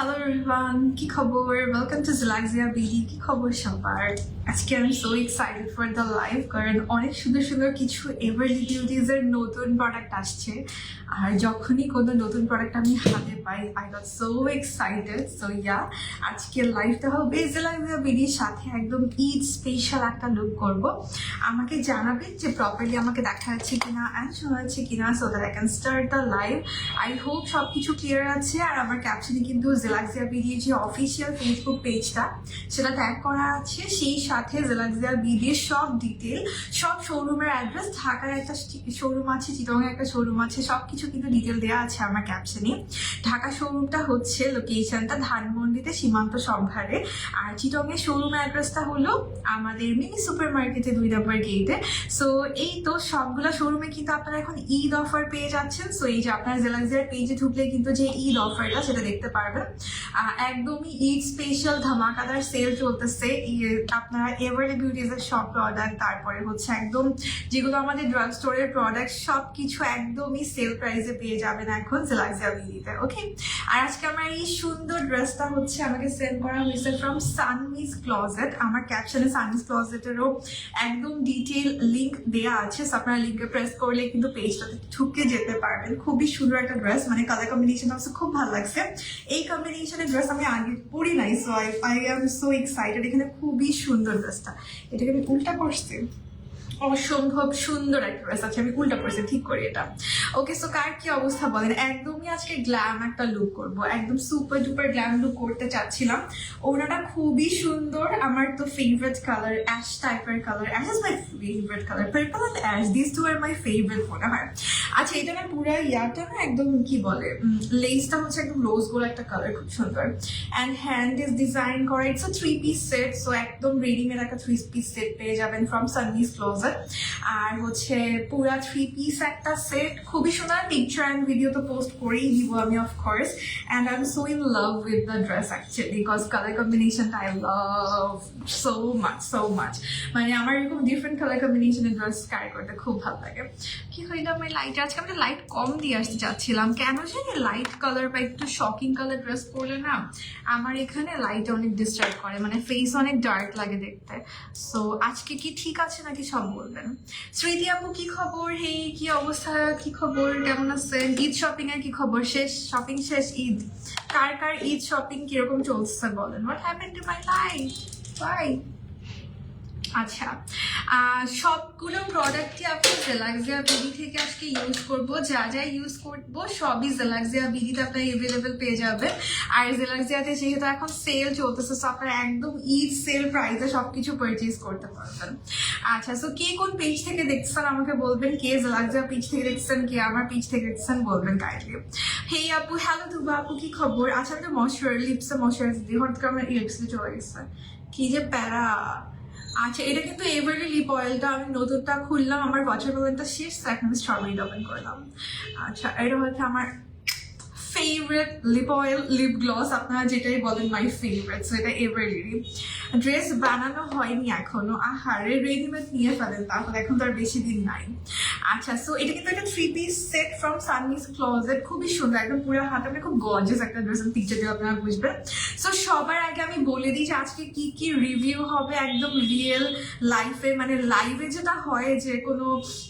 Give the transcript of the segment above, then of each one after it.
Hello everyone, কি খবর? Welcome to Zalaxia BD. কি খবর সবার? আজকে আমি so excited for the live কারণ অনেক সুন্দর সুন্দর কিছু এভারলি বিউটিজ এর নতুন প্রোডাক্ট আসছে আর যখনই কোনো নতুন প্রোডাক্ট আমি হাতে পাই I got so excited. So yeah, আজকে লাইভটা হবে Zalaxia BD এর সাথে একদম ঈদ স্পেশাল একটা লুক করব। আমাকে জানাবেন যে প্রপারলি আমাকে দেখা যাচ্ছে কিনা এন্ড শোনা যাচ্ছে কিনা so that I can start the live. I hope সবকিছু ক্লিয়ার আছে আর আমার ক্যাপশনে কিন্তু Zalaxia BD যে অফিসিয়াল ফেসবুক পেজটা সেটা ট্যাগ করা আছে, সেই সাথে Zalaxia BD এর সব ডিটেল, সব শোরুমের অ্যাড্রেস, ঢাকার একটা শোরুম আছে, চিটাগাং একটা শোরুম আছে, সবকিছু কিন্তু ডিটেল দেওয়া আছে আমার ক্যাপশনে। ঢাকা শোরুমটা হচ্ছে লোকেশনটা ধানমন্ডিতে সীমান্ত সম্ভারে, আর চিটাগাংয়ের শোরুম অ্যাড্রেসটা হলো আমাদের মিনি সুপার মার্কেটে 2 নম্বর গেটে। সো এই তো সবগুলো শোরুমে কিন্তু আপনারা এখন ঈদ অফার পেয়ে যাচ্ছেন। সো এই যে আপনারা Zalaxia পেজে ঢুকলে কিন্তু যে ঈদ অফারটা সেটা দেখতে পারবেন। একদমই ঈদ স্পেশাল ধামাকাদার সেল চলতেছে। আপনারা এভারলি বিউটিজের সব প্রোডাক্ট, তারপরে হচ্ছে একদম যেগুলো আমাদের ড্রাগ স্টোরের প্রোডাক্ট, সবকিছু একদমই সেল প্রাইসে পেয়ে যাবেন এখন Zalaxia বিডিতে। ওকে, আর আজকে আমার এই সুন্দর ড্রেসটা হচ্ছে আমাকে সেন্ড করা হয়েছে ফ্রম সানমিস ক্লজেট। আমার ক্যাপশনে সানমিস ক্লজেটেরও একদম ডিটেল লিঙ্ক দেওয়া আছে, আপনারা লিঙ্কে প্রেস করলে কিন্তু পেজটাতে ঢুকে যেতে পারবেন। খুবই সুন্দর একটা ড্রেস, মানে কালার কম্বিনেশনটা হচ্ছে খুব ভালো লাগছে। এই কম্বিনেশনের ড্রেস আমি আগে পরি নাই, so I am so excited. এখানে খুবই সুন্দর ড্রেসটা, এটাকে আমি উল্টা করছি, অসম্ভব সুন্দর একটা ড্রেস আছে, আমি উল্টা পড়ছি, ঠিক করি এটা। ওকে, সো কার কি অবস্থা বলেন? একদমই আজকে গ্ল্যাম একটা লুক করব, একদম সুপার ডুপার গ্ল্যাম লুক করতে চাচ্ছিলাম। ওনাটা খুবই সুন্দর, আমার তো ফেভারিট কালার অ্যাশ টাইপের colour, ash is my favourite colour, purple and ash, this two are my favourite মনে হয়। আচ্ছা, এটা না পুরো ইয়াটা না একদম কি বলে, লেসটা হচ্ছে একদম রোজ গোল্ড একটা কালার, খুব সুন্দর। অ্যান্ড হ্যান্ড ইজ ডিজাইন করা, it's a 3-piece set. So একদম রেডিমেড একটা 3-piece সেট পেয়ে যাবেন ফ্রম সানমিস ক্লোজার। আর হচ্ছে পুরা 3-piece একটা সেট, খুবই সুন্দর। পিকচার অ্যান্ড ভিডিও তো পোস্ট করেই দিব আমি of course. And I am so in love with the dress actually, because colour কম্বিনেশনটা আই লাভ সো মাচ। মানে আমার এরকম ডিফারেন্ট কালার কম্বিনেশনের ড্রেস ক্যারি করতে খুব ভালো লাগে। কি হইলো আমার লাইট, আজকে আমি লাইট কম দিয়ে আসতে চাচ্ছিলাম, কেন জানি লাইট কালার বা একটু শকিং কালার ড্রেস পরলে না আমার এখানে লাইট অনেক ডিস্টার্ব করে, মানে ফেস অনেক ডার্ক লাগে দেখতে। সো আজকে কি ঠিক আছে নাকি সব বলবেন। স্মৃতি আপু কি খবর? হেই, কি অবস্থা, কি খবর, কেমন আছেন? ঈদ শপিং এর কি খবর? শেষ শপিং শেষ ঈদ, কার ঈদ শপিং কিরকম চলছে বলেন? What happened to my life, bye. আচ্ছা, সবগুলো প্রোডাক্টই আপনি Zalaxia BD থেকে আজকে ইউজ করবো, যা ইউজ করবো সবই Zalaxia BD-তে আপনার এভেলেবেল পেয়ে যাবেন। আর Zalaxia-তে যেহেতু এখন সেল চলতেছে, সো আপনারা একদম ঈদ সেল প্রাইসে সবকিছু পারচেজ করতে পারবেন। আচ্ছা, সো কে কোন পেজ থেকে দেখছেন আমাকে বলবেন, কে Zalaxia পেজ থেকে দেখছেন, কে আমার পেজ থেকে দেখছেন বলবেন কাইন্ডলি। হেই আপু, হ্যালো দুবা আপু, কি খবর? আচ্ছা, আমি লিপসে ময়শ্চারাইজার দিই, হঠাৎ করে আমার লিপসে চলে গেছে, কি যে প্যারা। আচ্ছা, এটা কিন্তু এভারলি লিপ অয়েলটা আমি নতুনটা খুললাম, আমার ওয়াটার মেলনটা শেষ, এখন আমি স্ট্রবেরি ওপেন করলাম। আচ্ছা, এটা হচ্ছে আমার favourite lip oil, lip gloss, আপনারা যেটাই বলেন মাই ফেভারিট। সো এটা এভারলি। ড্রেস বানানো হয়নি এখনো, আহারে রেডিমেড নিয়ে ফেলেন তাহলে, এখন তো আর বেশি দিন নাই। আচ্ছা, সো এটা কিন্তু একটা 3-piece সেট ফ্রম সানমিস ক্লোজেট, খুবই সুন্দর, একদম পুরো হাতে মানে খুব গর্জিয়াস একটা ড্রেস, পিকচার দিয়ে আপনারা বুঝবেন। সো সবার আগে আমি বলে দিই যে আজকে কি কি রিভিউ হবে একদম রিয়েল লাইফে, মানে লাইভে যেটা হয় যে কোনো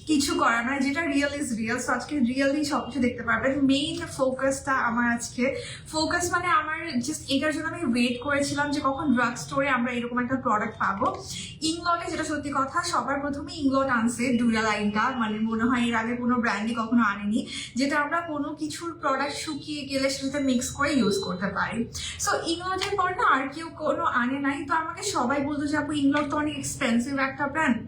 কিছু করার, মানে যেটা রিয়েল ইজ রিয়েল। সো আজকে রিয়েলি সবকিছু দেখতে পারবেন। মেইন ফোকাসটা আমার আজকে, ফোকাস মানে আমার জাস্ট এটার জন্য আমি ওয়েট করেছিলাম যে কখন ড্রাগ স্টোরে আমরা এরকম একটা প্রোডাক্ট পাবো। ইংলটে, যেটা সত্যি কথা, সবার প্রথমে ইংলট আনছে ডুরা লাইনটা, মানে মনে হয় এর আগে কোনো ব্র্যান্ডই কখনো আনেনি, যেটা আমরা কোনো কিছুর প্রোডাক্ট শুকিয়ে গেলে সেটাতে মিক্স করে ইউজ করতে পারি। সো ইংলটের পর না আর কেউ কোনো আনে নাই, তো আমাকে সবাই বলতো যে আপু ইংলট তো অনেক এক্সপেন্সিভ একটা ব্র্যান্ড,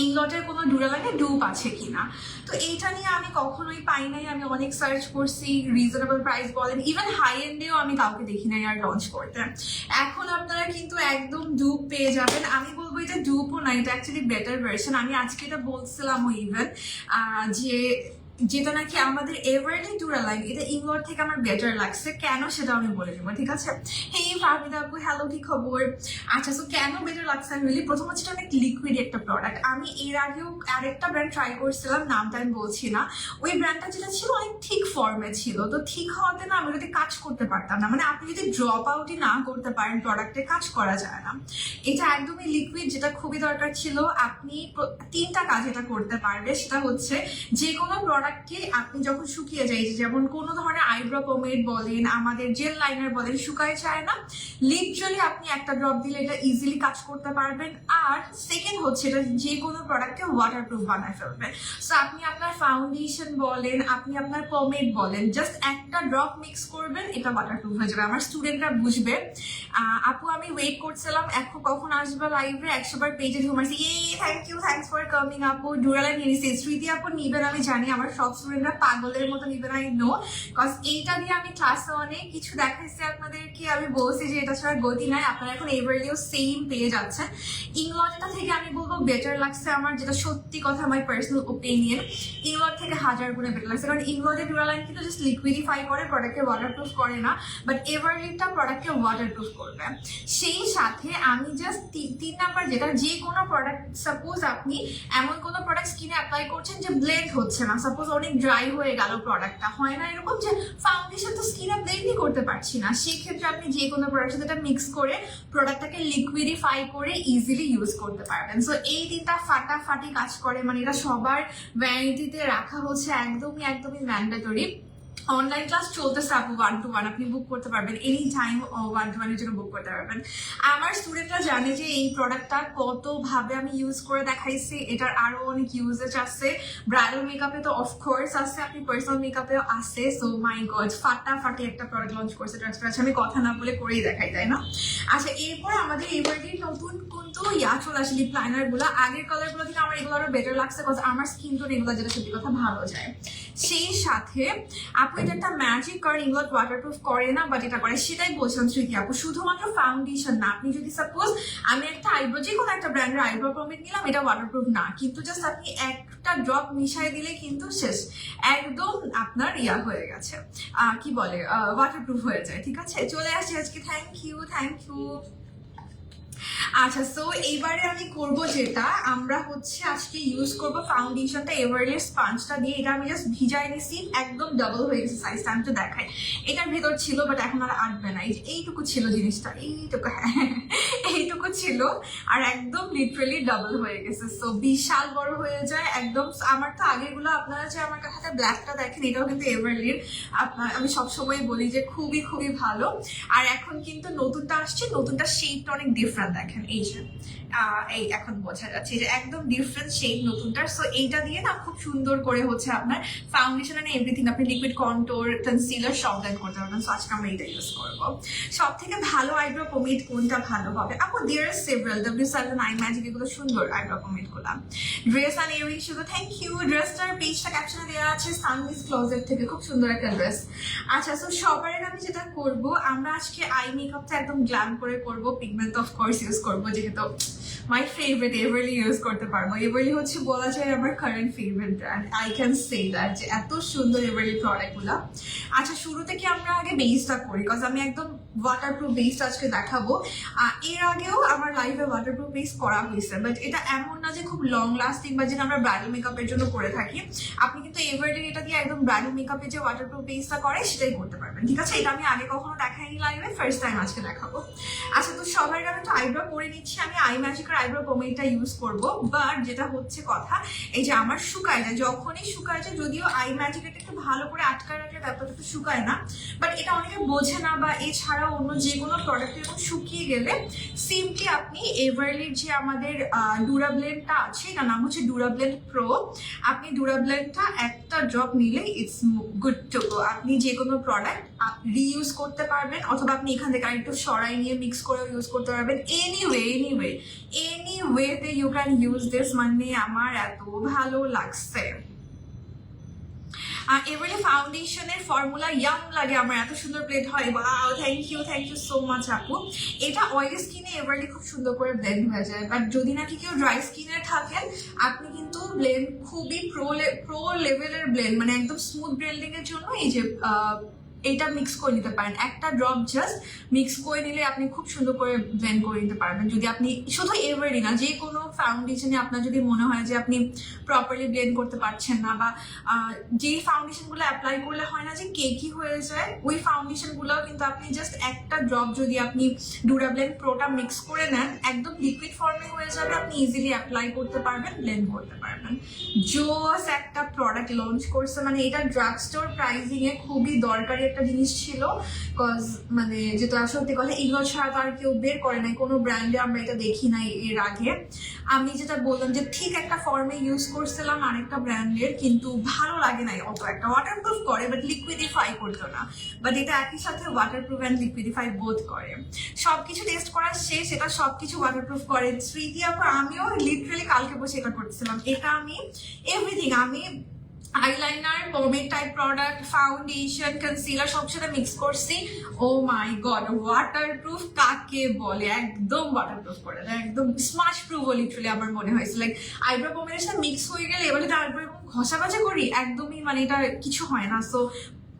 ইংলটের কোনো ডুরালাইনে ডুপ আছে কিনা। তো এইটা নিয়ে আমি কখনোই পাই নাই, আমি অনেক সার্চ করছি, রিজনেবল প্রাইস বলেন, ইভেন হাই এন্ডেও আমি কাউকে দেখি নাই আর লঞ্চ করতে। এখন আপনারা কিন্তু একদম ডুপ পেয়ে যাবেন। আমি বলবো এটা ডুপও না, এটা অ্যাকচুয়ালি বেটার ভার্সন। আমি আজকে এটা বলছিলামও ইভেন যে যেটা নাকি আমাদের এভারলি ডুরালাইন, এটা ইংল্যান্ড থেকে আমার বেটার লাগছে। কেন সেটা আমি বলে দেবো, ঠিক আছে? হেই ফাহমিদা আপু, হ্যালো, কি খবর? আচ্ছা, সো কেন বেটার লাগছে আমি বলি। প্রথম হচ্ছে অনেক লিকুইড একটা প্রোডাক্ট। আমি এর আগেও আরেকটা ব্র্যান্ড ট্রাই করছিলাম, নামটা আমি বলছি না। ওই ব্র্যান্ডটা যেটা ছিল অনেক থিক ফর্মে ছিল, তো থিক হওয়াতে না আমি যদি কাজ করতে পারতাম না। মানে আপনি যদি ড্রপ আউটই না করতে পারেন প্রোডাক্টে, কাজ করা যায় না। এটা একদমই লিকুইড, যেটা খুবই দরকার ছিল। আপনি 3টা কাজ এটা করতে পারবে। সেটা হচ্ছে যে কোনো প্রোডাক্টকে আপনি যখন শুকিয়ে যায়, যেমন কোনো ধরনের আইব্রো পমেড বলেন, আমাদের জেল লাইনার বলেন, শুকায় যায় না, লিটারালি আপনি একটা ড্রপ দিলে এটা ইজিলি কাজ করতে পারবেন। আর সেকেন্ড হচ্ছে এটা যে কোনো প্রোডাক্টকে ওয়াটারপ্রুফ বানায় ফেলবে। সো আপনি আপনার ফাউন্ডেশন বলেন, আপনি আপনার পমেড বলেন, জাস্ট একটা ড্রপ মিক্স করবেন, এটা ওয়াটারপ্রুফ হয়ে যাবে। আমার স্টুডেন্টরা বুঝবে। আপু আমি ওয়েট করছিলাম এখন কখন আসবে লাইভে, 100বার পেজে ঢুমাইছি। থ্যাংকস ফর কামিং আপু। ডুরালাইন নিয়েছি, স্মৃতি আপু নিবেন আমি জানি, আমার সব স্টুডেন্টরা পাগলের মতো নিবেন, আই নো, কজ এইটা দিয়ে আমি ক্লাসে অনেক কিছু দেখাইছি আপনাদেরকে। আমি বলছি যে এটা ছাড়া গতি নাই। আপনারা এখন এভারলিও সেম পেয়ে যাচ্ছেন। ইংল্যান্ডটা থেকে আমি বলবো বেটার লাগছে আমার, যেটা সত্যি কথা, মাই পার্সোনাল ওপিনিয়ন। ইংল্যান্ড থেকে 1000 গুণে বেটার লাগছে, কারণ ইংল্যান্ডের ডুরালাইন কিন্তু জাস্ট লিকুইডিফাই করে, প্রোডাক্টকে ওয়াটারপ্রুফ করে না, বাট এভারলিটা প্রোডাক্টকে ওয়াটারপ্রুফ করবে। সেই সাথে আমি জাস্ট 3 নাম্বার, যেটা যে কোনো প্রোডাক্ট, সাপোজ আপনি এমন কোনো প্রোডাক্ট স্কিনে অ্যাপ্লাই করছেন যে ব্লেন্ড হচ্ছে না, সাপোজ অনেক ড্রাই হয়ে গেল প্রোডাক্টটা, হয় না এরকম যে ফাউন্ডেশন তো স্কিনে ব্লেন্ডই করতে পারছি না, সেই ক্ষেত্রে আপনি যে কোনো প্রোডাক্টের সাথে মিক্স করে প্রোডাক্টটাকে লিকুইডিফাই করে ইজিলি ইউজ করতে পারবেন। সো এই 3টা ফাটাফাটি কাজ করে, মানে এটা সবার ভ্যানিটিতে রাখা হচ্ছে একদমই ম্যান্ডেটরি। অনলাইন ক্লাস চলতেছে আপু, 1-to-1 আপনি বুক করতে পারবেন, এনি টাইম 1-to-1 এর জন্য বুক করতে পারবেন। আমার স্টুডেন্টরা জানে যে এই প্রোডাক্টটা কতভাবে আমি ইউজ করে দেখাইছি, এটার আরো অনেক ইউজেজ আছে। ব্রাইডাল মেকআপে তো অফকোর্স আছে, আপনি পার্সোনাল মেকআপেও আছে। সো মাই গড, ফাটাফাটি একটা প্রোডাক্ট লঞ্চ করছে ট্রান্সপারেন্সি, আমি কথা না বলে করেই দেখাই, তাই না? আচ্ছা, এরপর আমাদের এবারে নতুন কিন্তু চলে আসে লিপ লাইনার গুলো। আগের কালার গুলো থেকে আমার এগুলো আরো বেটার লাগছে, কজ আমার স্কিন টোন এগুলো যেটা সত্যি কথা ভালো যায়। সেই সাথে আপু এটা একটা ম্যাজিক, কারণ ইংল্যান্ড ওয়াটারপ্রুফ করে না, বাট এটা করে, সেটাই বলছিলাম স্মৃতি আপু। শুধুমাত্র ফাউন্ডেশন না, আপনি যদি সাপোজ আমি একটা আইব্রো, যে কোনো একটা ব্র্যান্ডের আইব্রো পমেড নিলাম, এটা ওয়াটারপ্রুফ না, কিন্তু জাস্ট আপনি একটা ড্রপ মিশাই দিলে কিন্তু শেষ, একদম আপনার হয়ে গেছে, কি বলে, ওয়াটারপ্রুফ হয়ে যায়। ঠিক আছে, চলে আসছি আজকে। Thank you. আচ্ছা, সো এইবারে আমি করব যেটা, আমরা হচ্ছে আজকে ইউজ করব ফাউন্ডেশনটা এভারলি স্পঞ্জটা দিয়ে। এটা আমি জাস্ট ভিজাই নিছি, একদম ডাবল হয়ে গেছে সাইজটা, আমি তো দেখাই। এটার ভেতর ছিল, বাট এখন আর আটবে না। এই যে এইটুকু ছিল জিনিসটা, এইটুকু, হ্যাঁ এইটুকু ছিল, আর একদম লিটারালি ডাবল হয়ে গেছে। সো বিশাল বড় হয়ে যায় একদম। আমার তো আগেগুলো, আপনারা যে আমার কাছে ব্ল্যাকটা দেখেন, এটাও কিন্তু এভারলির, আমি সবসময় বলি যে খুবই ভালো। আর এখন কিন্তু নতুনটা আসছে, নতুনটা শেপটা অনেক ডিফারেন্ট, দেখেন এই যে এই এখন বোঝা যাচ্ছে যে একদম ডিফারেন্ট শেপ নতুনটার। সো এইটা দিয়ে না খুব সুন্দর করে হচ্ছে আপনার ফাউন্ডেশন এন্ড এভরিথিং, আপনি লিকুইড কন্ট্যুর, কনসিলার সব ব্লেন্ড করতে পারবেন। সো আজকে আমরা এটা ইউজ করবো। সব থেকে ভালো আইব্রো পমেড কোনটা ভালো হবে আপু? There are several, W7, I magic, এগুলো সুন্দর আইব্রো পমেড গুলা। ড্রেস অ্যান্ড ইয়ারিং শুধু, থ্যাংক ইউ। ড্রেসটার পেজটা ক্যাপশনে দেওয়া আছে, সানমিস ক্লোজেট থেকে, খুব সুন্দর একটা ড্রেস। আচ্ছা, সো সবার আগে আমি যেটা করবো, আমরা আজকে আই মেকআপটা একদম গ্ল্যাম করে করবো, পিগমেন্ট অফ কোর্স ইউজ করবো, যেহেতু মাই ফেভারিট, এভারলি ইউজ করতে পারবো। এভারলি হচ্ছে বলা যায় আমার current favourite brand, I can say that, যে এত সুন্দর এভারলি প্রোডাক্টগুলো। আচ্ছা, শুরু থেকে আমরা আগে বেসটা করি, বিকজ আমি একদম ওয়াটারপ্রুফ বেসটা আজকে দেখাবো। এর আগেও আমার লাইফে ওয়াটারপ্রুফ বেস করা হয়েছে, বাট এটা এমন না যে খুব লং লাস্টিং, বা যেটা আমরা ব্রাইডাল মেকআপের জন্য করে থাকি। আপনি কিন্তু এভারলি এটা দিয়ে একদম ব্রাইডাল মেকআপের যে ওয়াটারপ্রুফ বেসটা করে সেটাই করতে পারবেন। ঠিক আছে, এটা আমি আগে কখনো দেখাইনি লাইভে, ফার্স্ট টাইম আজকে দেখাবো। আচ্ছা, তো সবার আগে একটু আইব্রো করে নিচ্ছি। আমি আই ম্যাজিকের আইব্রো পমেডটা ইউজ করবো, বাট যেটা হচ্ছে কথা, এই যে আমার শুকায় যায়, যখনই শুকায় যায়, যদিও আই ম্যাজিক এটা একটু ভালো করে আটকায় রাখলে ব্যাপারটা তো শুকায় না, বাট এটা অনেকে বোঝে না, বা এছাড়াও অন্য যে কোনো প্রোডাক্ট এরকম শুকিয়ে গেলে সিম্পলি আপনি এভারলির যে আমাদের ডুরাব্লেন্ডটা আছে, এটার নাম হচ্ছে ডুরাব্লেন্ড প্রো, আপনি ডুরাব্লেন্ডটা একটা ড্রপ নিলে ইটস গুড টু গো। আপনি যে কোনো প্রোডাক্ট রিইউজ করতে পারবেন, অথবা আপনি এখান থেকে আরেকটু সরাই নিয়ে মিক্স করে ইউজ করতে পারবেন। এনিওয়েতে ইউ ক্যান ইউজ দিস, মানে আমার এত ভালো লাগছে। এবারে ফাউন্ডেশনের ফর্মুলা ইয়াম লাগে আমার, এত সুন্দর ব্লেন্ড হয়। Wow, thank you so much আপু। এটা অয়েলি স্কিনে এবারে খুব সুন্দর করে ব্লেন্ড হয়ে যায়, বাট যদি নাকি কেউ ড্রাই স্কিনে থাকেন আপনি কিন্তু ব্লেন্ড খুবই প্রো লেভেলের ব্লেন্ড, মানে একদম স্মুথ ব্লেন্ডিং এর জন্য এই যে এটা মিক্স করে নিতে পারেন। একটা ড্রপ জাস্ট মিক্স করে নিলে আপনি খুব সুন্দর করে ব্লেন্ড করে নিতে পারবেন। যদি আপনি শুধু এভারেই না, যে কোনো ফাউন্ডেশনে আপনার যদি মনে হয় যে আপনি প্রপারলি ব্লেন্ড করতে পারছেন না, বা যেই ফাউন্ডেশনগুলো অ্যাপ্লাই করলে হয় না যে কেকি হয়ে যায়, ওই ফাউন্ডেশনগুলোও কিন্তু আপনি জাস্ট একটা ড্রপ যদি আপনি ডুরাব্লেন্ড প্রোটা মিক্স করে নেন, একদম লিকুইড ফর্মে হয়ে যাবে, আপনি ইজিলি অ্যাপ্লাই করতে পারবেন, ব্লেন্ড করতে পারবেন। জোস একটা প্রোডাক্ট লঞ্চ করছে, মানে এটা ড্রাগ স্টোর প্রাইসিং এ খুবই দরকারি একটা জিনিস ছিল, কজ মানে যেটা সত্যি কথা এগুলো ছাড়া তো আর কেউ বের করে নাই, কোনো ব্র্যান্ডে আমরা এটা দেখি নাই এর আগে। আমি যেটা বললাম যে ঠিক একটা ফর্মে ইউজ করছিলাম আরেকটা ব্র্যান্ডের, কিন্তু ভালো লাগে নাই অত। একটা ওয়াটারপ্রুফ করে বাট লিকুইডিফাই করতো না, বাট এটা একই সাথে ওয়াটারপ্রুফ অ্যান্ড লিকুইডিফাই বোথ করে। সবকিছু টেস্ট করার শেষ, এটা সবকিছু ওয়াটারপ্রুফ করে। স্মৃতি আপু আমিও লিটারালি কালকে বসে এটা করতেছিলাম। এটা আমি এভরিথিং, আমি eyeliner, pomade type product, foundation, concealer সব সাথে মিক্স করছি। ও মাই গড, ওয়াটারপ্রুফ কাকে বলে, একদম ওয়াটারপ্রুফ করে দেয়, একদম স্মাশ প্রুফ লিটারালি আমার মনে হয়েছে। লাইক আইব্রো পমেডের সাথে মিক্স হয়ে গেলে এবারে আইব্রো ঘষা বাজা করি, একদমই মানে এটা কিছু হয় না। সো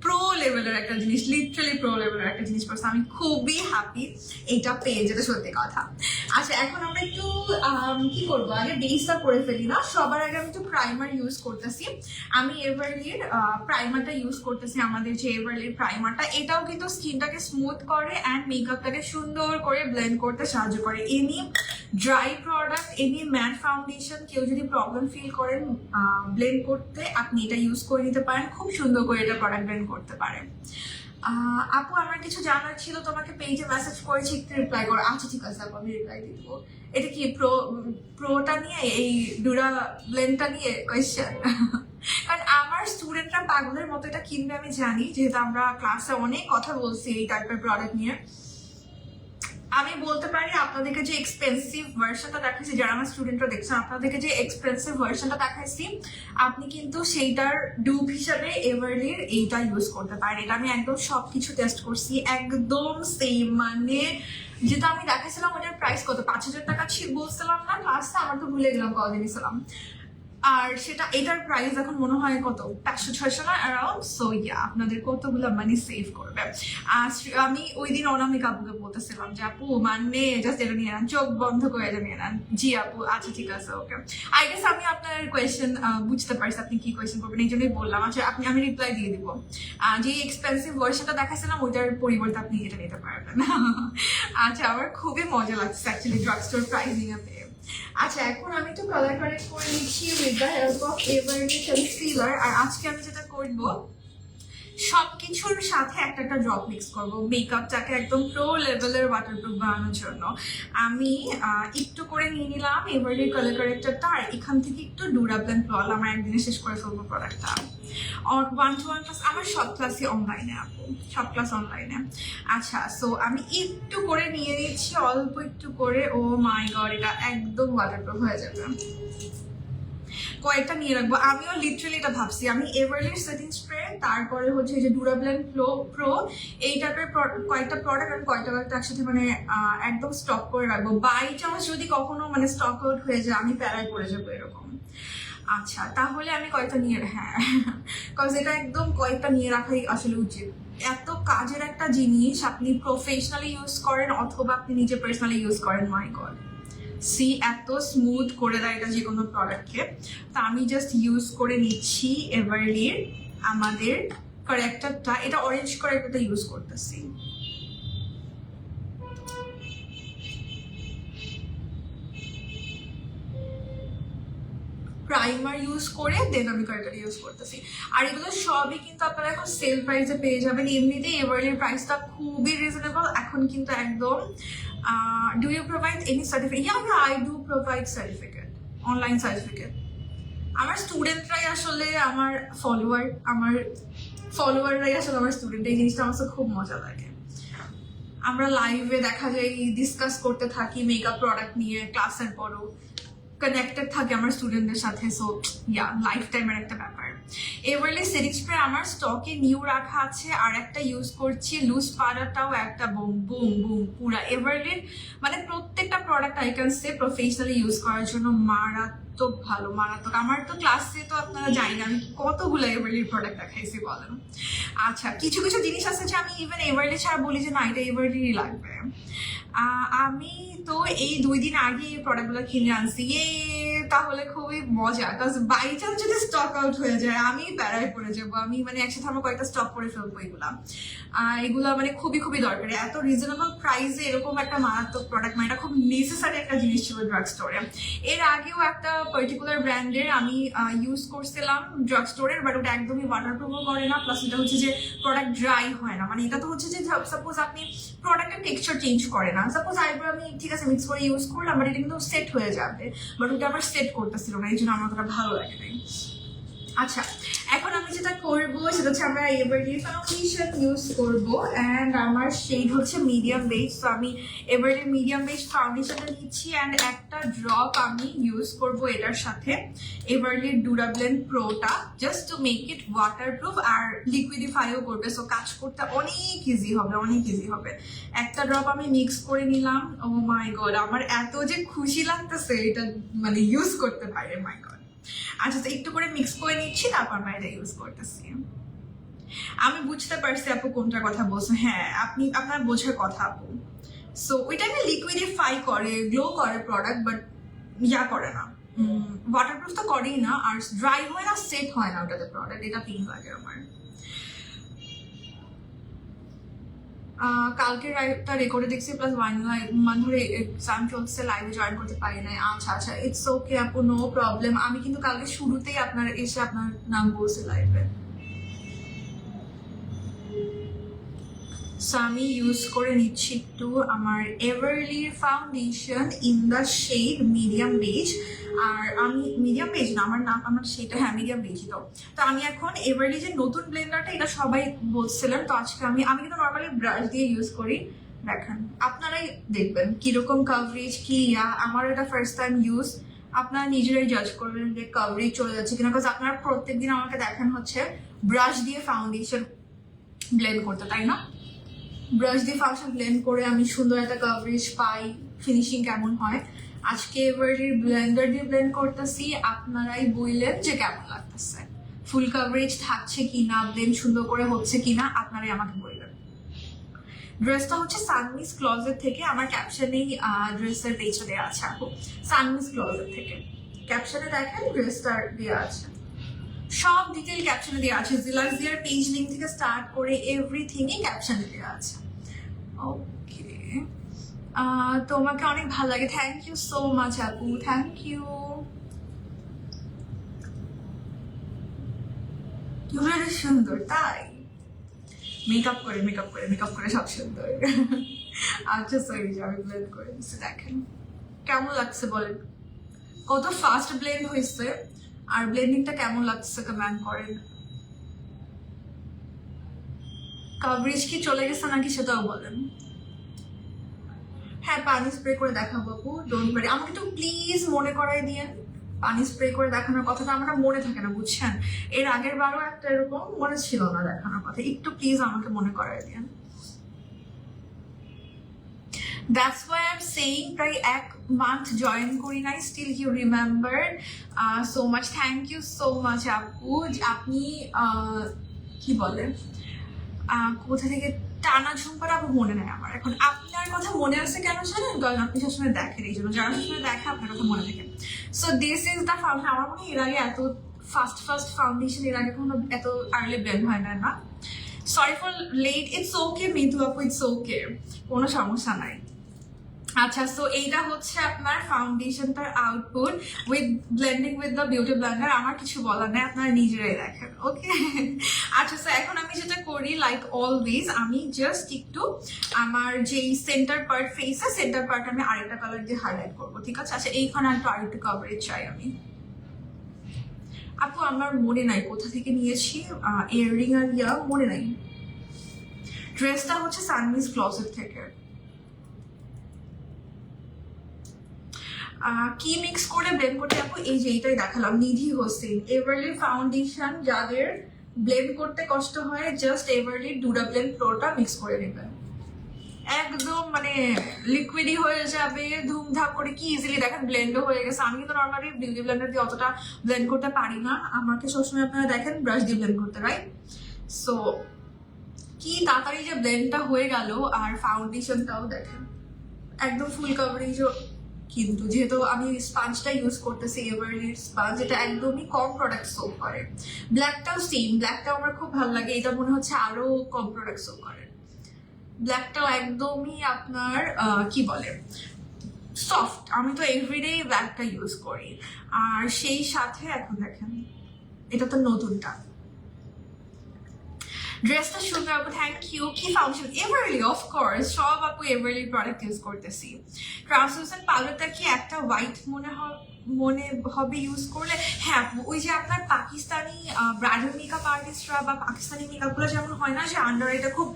প্রো লেভেলের একটা জিনিস, লিটারালি প্রো লেভেলের একটা জিনিস করছে। আমি খুবই হ্যাপি এইটা পেয়ে, যেটা সত্যি কথা। আচ্ছা, এখন আমরা একটু কি করবো, আগে বেসটা করে ফেলি না, সবার আগে আমি একটু প্রাইমার ইউজ করতেছি। আমি এভারলির প্রাইমারটা ইউজ করতেছি, আমাদের যে এভারলির প্রাইমারটা, এটাও কিন্তু স্কিনটাকে স্মুথ করে অ্যান্ড মেকআপটাকে সুন্দর করে ব্লেন্ড করতে সাহায্য করে। Any dry product, any matte foundation কেউ যদি প্রবলেম ফিল করেন ব্লেন্ড করতে, আপনি এটা ইউজ করে নিতে পারেন, খুব সুন্দর করে এটা প্রোডাক্ট ব্লেন্ড করতে পারেন। আপু আমার কিছু জানার ছিল, তোমাকে পেজে মেসেজ করেছি, একটু রিপ্লাই করো। আচ্ছা ঠিক আছে আপু, আমি রিপ্লাই দিব। এটা কি প্রোটা নিয়ে, এই ডুরা ব্লেন্ডটা নিয়ে কোয়েশ্চেন? কারণ আমার স্টুডেন্টরা পাগলের মতো এটা কিনবে আমি জানি, যেহেতু আমরা ক্লাসে অনেক কথা বলছি এই টাইপের প্রোডাক্ট নিয়ে। আমি বলতে পারি আপনাদেরকে যে এক্সপেন্সিভ ভার্সনটা দেখাইছি, যারা আমার স্টুডেন্টরা দেখছেন, আপনাদেরকে যে এক্সপেন্সিভ ভার্সনটা দেখাইছি, আপনি কিন্তু সেইটার ডুপ হিসাবে এভারলির এইটা ইউজ করতে পারেন। এটা আমি একদম সবকিছু টেস্ট করছি, একদম সেম, মানে যেটা আমি দেখাইছিলাম ওটার প্রাইস কত, 5,000 টাকা বলছিলাম না ক্লাসে, আমার তো ভুলে গেলাম কত দিয়েছিলাম। আর সেটা এটার প্রাইস এখন মনে হয় কত, 500-600 না অ্যারাউন্ড। সো ইয়া, আপনাদের কতগুলো মানি সেভ করবে। আমি ওই দিন অনামিক আপুকে বলতেছিলাম যে আপু মানে জাস্ট এটা নিয়ে নেন, চোখ বন্ধ করে এটা নিয়ে নেন। জি আপু, আচ্ছা ঠিক আছে, ওকে। আই গেস আমি আপনার কোয়েশ্চেন বুঝতে পারছি, আপনি কি কোয়েশ্চেন করবেন, এই জন্যই বললাম। আচ্ছা, আমি রিপ্লাই দিয়ে দিব। যে এক্সপেন্সিভ ভার্সনটা দেখাচ্ছিলাম ওইটার পরিবর্তে আপনি এটা নিতে পারবেন। আচ্ছা, আমার খুবই মজা লাগছে অ্যাকচুয়ালি ড্রাগ স্টোর প্রাইসিং এ পেয়ে। আচ্ছা, এখন আমি একটু কালার কারেক্ট করে নিচ্ছি with the help of Everly concealer. আর আজকে আমি যেটা করব, সবকিছুর সাথে একটা একটা ড্রপ মিক্স করব মেকআপটাকে একদম প্রো লেভেলের ওয়াটারপ্রুফ বানানোর জন্য। আমি একটু করে নিয়ে নিলাম এভারলি কালার কারেক্টারটা, আর এখান থেকে একটু ডুরাব্লেন্ড প্লল, আমার একদিনে শেষ করে ফেলবো প্রোডাক্টটা। 1-to-1 ক্লাস আমার সব ক্লাসই অনলাইনে আপু, সব ক্লাস অনলাইনে। আচ্ছা, সো আমি একটু করে নিয়ে নিচ্ছি, অল্প একটু করে। ও মাই গড, এটা একদম ওয়াটারপ্রুফ হয়ে যাবে। কয়েকটা নিয়ে রাখবো, আমিও লিটারালি এটা ভাবছি। আমি এভারলির সেটিং স্প্রে, তারপরে হচ্ছে যে ডুরাব্লেন্ড প্রো, এই টাইপের কয়েকটা প্রোডাক্ট আমি কয়েকটা একসাথে মানে একদম স্টক করে রাখবো। বাই চান্স যদি কখনো মানে স্টক আউট হয়ে যায়, আমি প্যারায় পড়ে যাবো এরকম। আচ্ছা, তাহলে আমি কয়েকটা নিয়ে, হ্যাঁ, কজ এটা একদম কয়েকটা নিয়ে রাখাই আসলে উচিত। এত কাজের একটা জিনিস, আপনি প্রফেশনালি ইউজ করেন অথবা আপনি নিজে পার্সোনালি ইউজ করেন, মাই গড, সি এত স্মুথ করে দেয় এটা যে কোনো প্রোডাক্টকে। তো আমি জাস্ট ইউজ করে নিচ্ছি এভারলির আমাদের কারেক্টারটা, এটা অরেঞ্জ কারেক্টারটা ইউজ করতেছি। প্রাইমার ইউজ করে দেন আমি কারেক্টার ইউজ করতেছি। আর এগুলো সবই কিন্তু আপনারা এখন সেল প্রাইসে পেয়ে যাবেন। এমনিতেই এভারলির প্রাইসটা খুবই রিজনেবল এখন কিন্তু একদম। Do you provide any certificate? Yeah, I do provide certificate, online certificate. আমার স্টুডেন্টরাই আসলে আমার ফলোয়াররাই আসলে আমার স্টুডেন্ট। এই জিনিসটা আমার খুব মজা লাগে। আমরা লাইভে দেখা যায় ডিসকাস করতে থাকি মেকআপ প্রোডাক্ট নিয়ে, ক্লাসের পরও কানেক্টেড থাকে আমার স্টুডেন্টদের সাথে। সো ইয়া, লাইফ টাইমের একটা ব্যাপার। এভারলি সেটিং স্প্রে আমার স্টকে নিউ রাখা আছে, আর একটা ইউজ করছি লুজ পাউডারটাও একটা বুম বুম বুম পুরা এভারলির মানে প্রত্যেকটা product I can say professionally use করার জন্য মারাত্মক ভালো, মারাত্মক। আমার তো ক্লাসে তো আপনারা জানি না আমি কতগুলো এভারলির প্রোডাক্ট দেখাইছি বলেন। আচ্ছা, কিছু কিছু জিনিস আছে যে আমি ইভেন এভারলি ছাড়া বলি যে না এটা এভারলিরই লাগবে। আমি তো এই 2 দিন আগে এই প্রোডাক্টগুলো কিনে আনছি, তাহলে খুবই মজা, কারণ বাই চান্স যদি স্টক আউট হয়ে যায় আমি প্যারায় পড়ে যাবো। আমি মানে একসাথে আমার কয়েকটা স্টক করে ফেলবো এগুলা। এগুলো মানে খুবই খুবই দরকারি, এত রিজনেবল প্রাইসে এরকম একটা মারাত্মক প্রোডাক্ট, মানে এটা খুব নেসেসারি একটা জিনিস ছিল ড্রাগ স্টোরে। এর আগেও একটা পার্টিকুলার ব্র্যান্ডের আমি ইউজ করছিলাম ড্রাগ স্টোরের, বাট ওটা একদমই ওয়াটারপ্রুফও করে না, প্লাস এটা হচ্ছে যে প্রোডাক্ট ড্রাই হয় না। মানে এটা তো হচ্ছে যে সাপোজ আপনি প্রোডাক্টের টেক্সচার চেঞ্জ করে না, সাপোজ আইব্রো আমি ঠিক আছে মিক্স করে ইউজ করলাম, বাট এটা কিন্তু সেট হয়ে যাবে, বাট ওটা আবার সেট করতেছিল না, এই জন্য আমার ওটা ভালো লাগে নাই। আচ্ছা, এখন আমি যেটা করবো সেটা হচ্ছে আমরা এভারলি ফাউন্ডেশন ইউজ করবো, অ্যান্ড আমার শেড হচ্ছে মিডিয়াম বেজ। তো আমি এভারলি মিডিয়াম বেজ ফাউন্ডেশনটা নিচ্ছি, অ্যান্ড একটা ড্রপ আমি ইউজ করবো এটার সাথে এভারলি ডুরাব্লেন্ড প্রোটা, just to make it waterproof, আর লিকুইডিফাইও করবে, সো কাজ করতে অনেক ইজি হবে, অনেক ইজি হবে। একটা ড্রপ আমি মিক্স করে নিলাম। ও মাই গড, আমার এত যে খুশি লাগতেছে এটা মানে ইউজ করতে পারে, মাই গড। আচ্ছা, তো একটু করে মিক্স করে নিচ্ছি, তারপর আমরা এটা ইউজ করতেছি। আমি বুঝতে পারছি আপু কোনটার কথা বলছো, হ্যাঁ আপনি আপনার বোঝার কথা আপু। সো ওইটাকে লিকুইডিফাই করে, গ্লো করে প্রোডাক্ট, বাট ইয়া করে না, ওয়াটারপ্রুফ তো করেই না, আর ড্রাই হয় না, সেট হয় না ওটাতে প্রোডাক্ট, এটা পিঙ্ক লাগে আমার। কালকে লাইভটা রেকর্ডে দেখছি, প্লাস 1 মান্থ ধরে এক্সাম চলছে, লাইভে জয়েন করতে পারি নাই। আচ্ছা আচ্ছা, ইটস ওকে আপু, নো প্রবলেম। আমি কিন্তু কালকে শুরুতেই আপনার এসে আপনার নাম বলছি লাইভে। সো আমি ইউজ করে নিচ্ছি একটু আমার Everly foundation in the shade medium beige. আর আমি মিডিয়াম বেজ না, আমার সেটা, হ্যাঁ মিডিয়াম বেজ। তো আমি এখন এভারলি যে নতুন ব্লেন্ডারটা, এটা সবাই বলছিলেন, তো আজকে আমি কিন্তু নর্মালি ব্রাশ দিয়ে ইউজ করি। দেখেন আপনারাই দেখবেন কিরকম কভারেজ কি, আমার এটা ফার্স্ট টাইম ইউজ, আপনারা নিজেরাই জাজ করবেন যে কভারেজ চলে যাচ্ছে কিনা, বিকজ আপনারা প্রত্যেকদিন আমাকে দেখেন হচ্ছে ব্রাশ দিয়ে ফাউন্ডেশন ব্লেন্ড করতে, তাই না? ব্রাশ দিয়ে ফাউন্ডেশন ব্লেন্ড করে আমি সুন্দর একটা কভারেজ পাই, ফিনিশিং কেমন হয়। আজকে এভারলি ব্লেন্ডার দিয়ে ব্লেন্ড করতেছি, আপনারাই বললেন যে কেমন লাগতেছে, ফুল কভারেজ থাকছে কিনা, ব্লেন্ড সুন্দর করে হচ্ছে কিনা, আপনারাই আমাকে বলবেন। ড্রেসটা হচ্ছে সানমিস ক্লজেট থেকে, আমার ক্যাপশনেই ড্রেসের পেজটা দেওয়া আছে আপু, সানমিস ক্লজেট থেকে ক্যাপশনে দেখেন ড্রেসটা দেওয়া আছে, সব ডিটেল ক্যাপশনে দেওয়া আছে, জিলাক্সিয়ার পেজ লিঙ্ক থেকে স্টার্ট করে এভরিথিংই ক্যাপশনে দেওয়া আছে। ওকে, তোমাকে অনেক ভালো লাগে, থ্যাংক ইউ সো মাচ আপু, থ্যাংক ইউ। সুন্দর তাই, মেকআপ করে সব সুন্দর। আচ্ছা সরি, আমি ব্লেন্ড করে দিচ্ছি, দেখেন কেমন লাগছে বলেন, কত ফাস্ট ব্লেন্ড হয়েছে, আর ব্লেন্ডিংটা কেমন লাগছে কমেন্ট করেন। কভারেজ কি চলে গেছে নাকি সেটাও বলেন। হ্যাঁ পানি স্প্রে করে দেখাবো আপু, ডোন্ট ওয়ারি, আমাকে একটু প্লিজ মনে করাই দিয়েন, পানি স্প্রে করে দেখানোর কথাটা আমার মনে থাকে না বুঝছেন, এর আগের বারও একটা এরকম মনে ছিল না দেখানোর কথা, একটু প্লিজ আমাকে মনে করাই দিয়েন। That's why I'm saying প্রায় 1 month জয়েন করি নাই, still you remember so much, thank you so much আপু। আপনি কি বলে কোথা থেকে টানা ঝুমপাটা আপু মনে নেই আমার এখন, আপনার কথা মনে আছে কেন জানেন, কারণ আপনি সবসময় দেখেন, এই জন্য যারা সবসময় দেখে আপনার কথা মনে থাকে। So this is the foundation, আমার মনে হয় এর আগে এত ফার্স্ট ফাউন্ডেশন এর আগে কোনো এত আর্লি ব্লেন্ড হয় না। Sorry for late, it's okay Mitu আপু, ইটস ওকে, কোনো সমস্যা নাই। আচ্ছা, সো এইটা হচ্ছে আপনার ফাউন্ডেশনটার output with blending with the beauty blender, আমার কিছু বলার নেই, আপনারা নিজেরাই দেখেন। ওকে, আচ্ছা সো এখন আমি যেটা করি লাইক অলওয়েজ, আমি জাস্ট একটু আমার যেই সেন্টার পার্ট ফেসে, সেন্টার পার্ট আমি আরেকটা কালার দিয়ে হাইলাইট করবো, ঠিক আছে? আচ্ছা এইখানে একটু আরেকটু কভারেজ চাই আমি আপু, আমার মনে নাই কোথা থেকে নিয়েছি, ইয়াররিং আর মনে নাই। ড্রেসটা হচ্ছে সানমিস ক্লজেট থেকে। কি মিক্স করে ব্লেন্ড করতে যাবো, এই যে এইটাই দেখালাম, নিধি হোসেন এভারলি ফাউন্ডেশন। যাদের ব্লেন্ড করতে কষ্ট হয় জাস্ট এভারলি ডুরা ব্লেন্ড ফ্লোরটা মিক্স করে নেবেন, একদম মানে লিকুইডই হয়ে যাবে ধুমধাম করে, কি ইজিলি দেখেন ব্লেন্ডও হয়ে গেছে। আমি কিন্তু নর্মালি বিউটি ব্লেন্ডার দিয়ে অতটা ব্লেন্ড করতে পারি না, আমাকে সবসময় আপনারা দেখেন ব্রাশ দিয়ে ব্লেন্ড করতে, রাইট? সো কি তাড়াতাড়ি যে ব্লেন্ডটা হয়ে গেল, আর ফাউন্ডেশনটাও দেখেন একদম ফুল কভারেজও। কিন্তু যেহেতু আমি স্পাঞ্জটা ইউজ করতেছি, এভারলি স্পাঞ্জ, এটা একদমই কম প্রোডাক্ট সোপ করে। ব্ল্যাকটাও সেম, ব্ল্যাকটাও আমার খুব ভালো লাগে, এটা মনে হচ্ছে আরো কম প্রোডাক্ট সোপ করে। ব্ল্যাকটাও একদমই আপনার কি বলে সফট, আমি তো এভরিডে ব্ল্যাকটা ইউজ করি। আর সেই সাথে এখন দেখেন এটা তো নতুনটা, ড্রেসটা সুন্দর আপু, থ্যাংক ইউ। কি ফাউন্ডেশন? এভারলি, অফকোর্স সব আপু এভারলি প্রোডাক্ট ইউজ করতেছি। ট্রান্সলুসেন্ট পাউডারটা কি একটা হোয়াইট মনে হবে ইউজ করলে? হ্যাঁ আপু, ওই যে আপনার পাকিস্তানি ব্রাইডাল মেকআপ আর্টিস্টরা বা পাকিস্তানি মেকআপগুলো যেমন হয় না যে আন্ডার এটা খুব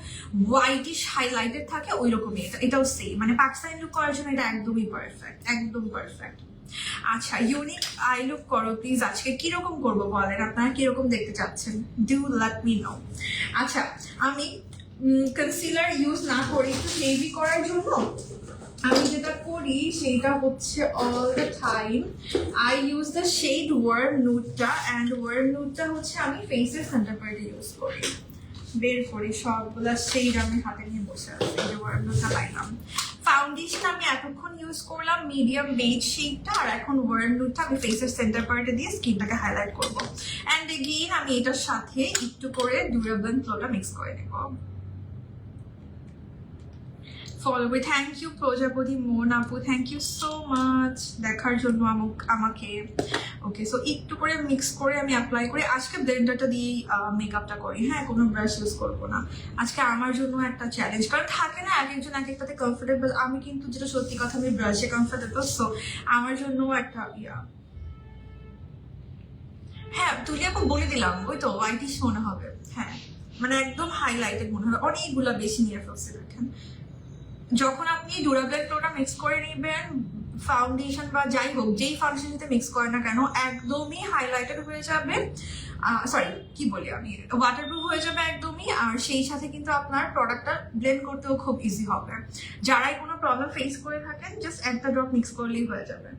হোয়াইটিশ হাইলাইটেড থাকে, ওই রকমই এটাও সেম, মানে পাকিস্তানি লুক করার জন্য এটা একদমই পারফেক্ট, একদম পারফেক্ট। আচ্ছা, ইউনিক আই লুক করো প্লিজ, আজকে কিরকম করবো বলেন, আপনারা কিরকম দেখতে চাচ্ছেন, ডু লেট মি নো। আচ্ছা, আমি কনসিলার ইউজ না করি একটু হেভি করার জন্য, আমি যেটা করি সেটা হচ্ছে all the time I use the shade warm নুডটা, অ্যান্ড ওয়ার্ম নুডটা হচ্ছে আমি ফেসের সেন্টার পয়েন্টে ইউজ করি, বের করি সবগুলা শেড আমি হাতে নিয়ে বসে আছি, এই যে ওয়ার্ম নুডটা পাইলাম। ফাউন্ডেশন আমি এতক্ষণ ইউজ করলাম মিডিয়াম বেজ শেডটা, আর এখন ওয়ার্ম নুডটা আমি ফেসের সেন্টার পয়েন্টে দিয়ে স্কিনটাকে হাইলাইট করবো। অ্যান্ড এগেইন আমি এটার সাথে একটু করে ডিউরেবল ফ্লোটা মিক্স করে নেব। ফলো উইথ, থ্যাংক ইউ প্রজাপতি মোন আপু, থ্যাংক ইউ সো মাচ দেখার জন্য আমাকে। ওকে, সো একটু করে মিক্স করে আমি অ্যাপ্লাই করি। আজকে ব্লেন্ডারটা দিয়েই মেকআপটা করি, হ্যাঁ, কোনো ব্রাশ ইউজ করবো না আজকে, আমার জন্য একটা চ্যালেঞ্জ, কারণ থাকে না এক একজন এক একটাতে কমফোর্টেবল, আমি কিন্তু যেটা সত্যি কথা আমি ব্রাশে কমফোর্টেবল, সো আমার জন্য একটা হ্যাঁ তুলি আপু বলে দিলাম, ওই তো হোয়াইটিশ মনে হবে, হ্যাঁ মানে একদম হাইলাইটেড মনে হবে, অনেকগুলা বেশি নিয়ে ফেলছে দেখেন। যখন আপনি ডুরাবেল টোটা মিক্স করে নেবেন, ফাউন্ডেশন বা যাই হোক যেই ফাউন্ডেশন সাথে মিক্স করে না কেন, একদমই হাইলাইটেড হয়ে যাবে, সরি কি বলি আমি, ওয়াটারপ্রুফ হয়ে যাবে একদমই। আর সেই সাথে কিন্তু আপনার প্রোডাক্টটা ব্লেন্ড করতেও খুব ইজি হবে। যারাই কোনো প্রবলেম ফেস করে থাকেন জাস্ট একটা ড্রপ মিক্স করলেই হয়ে যাবে।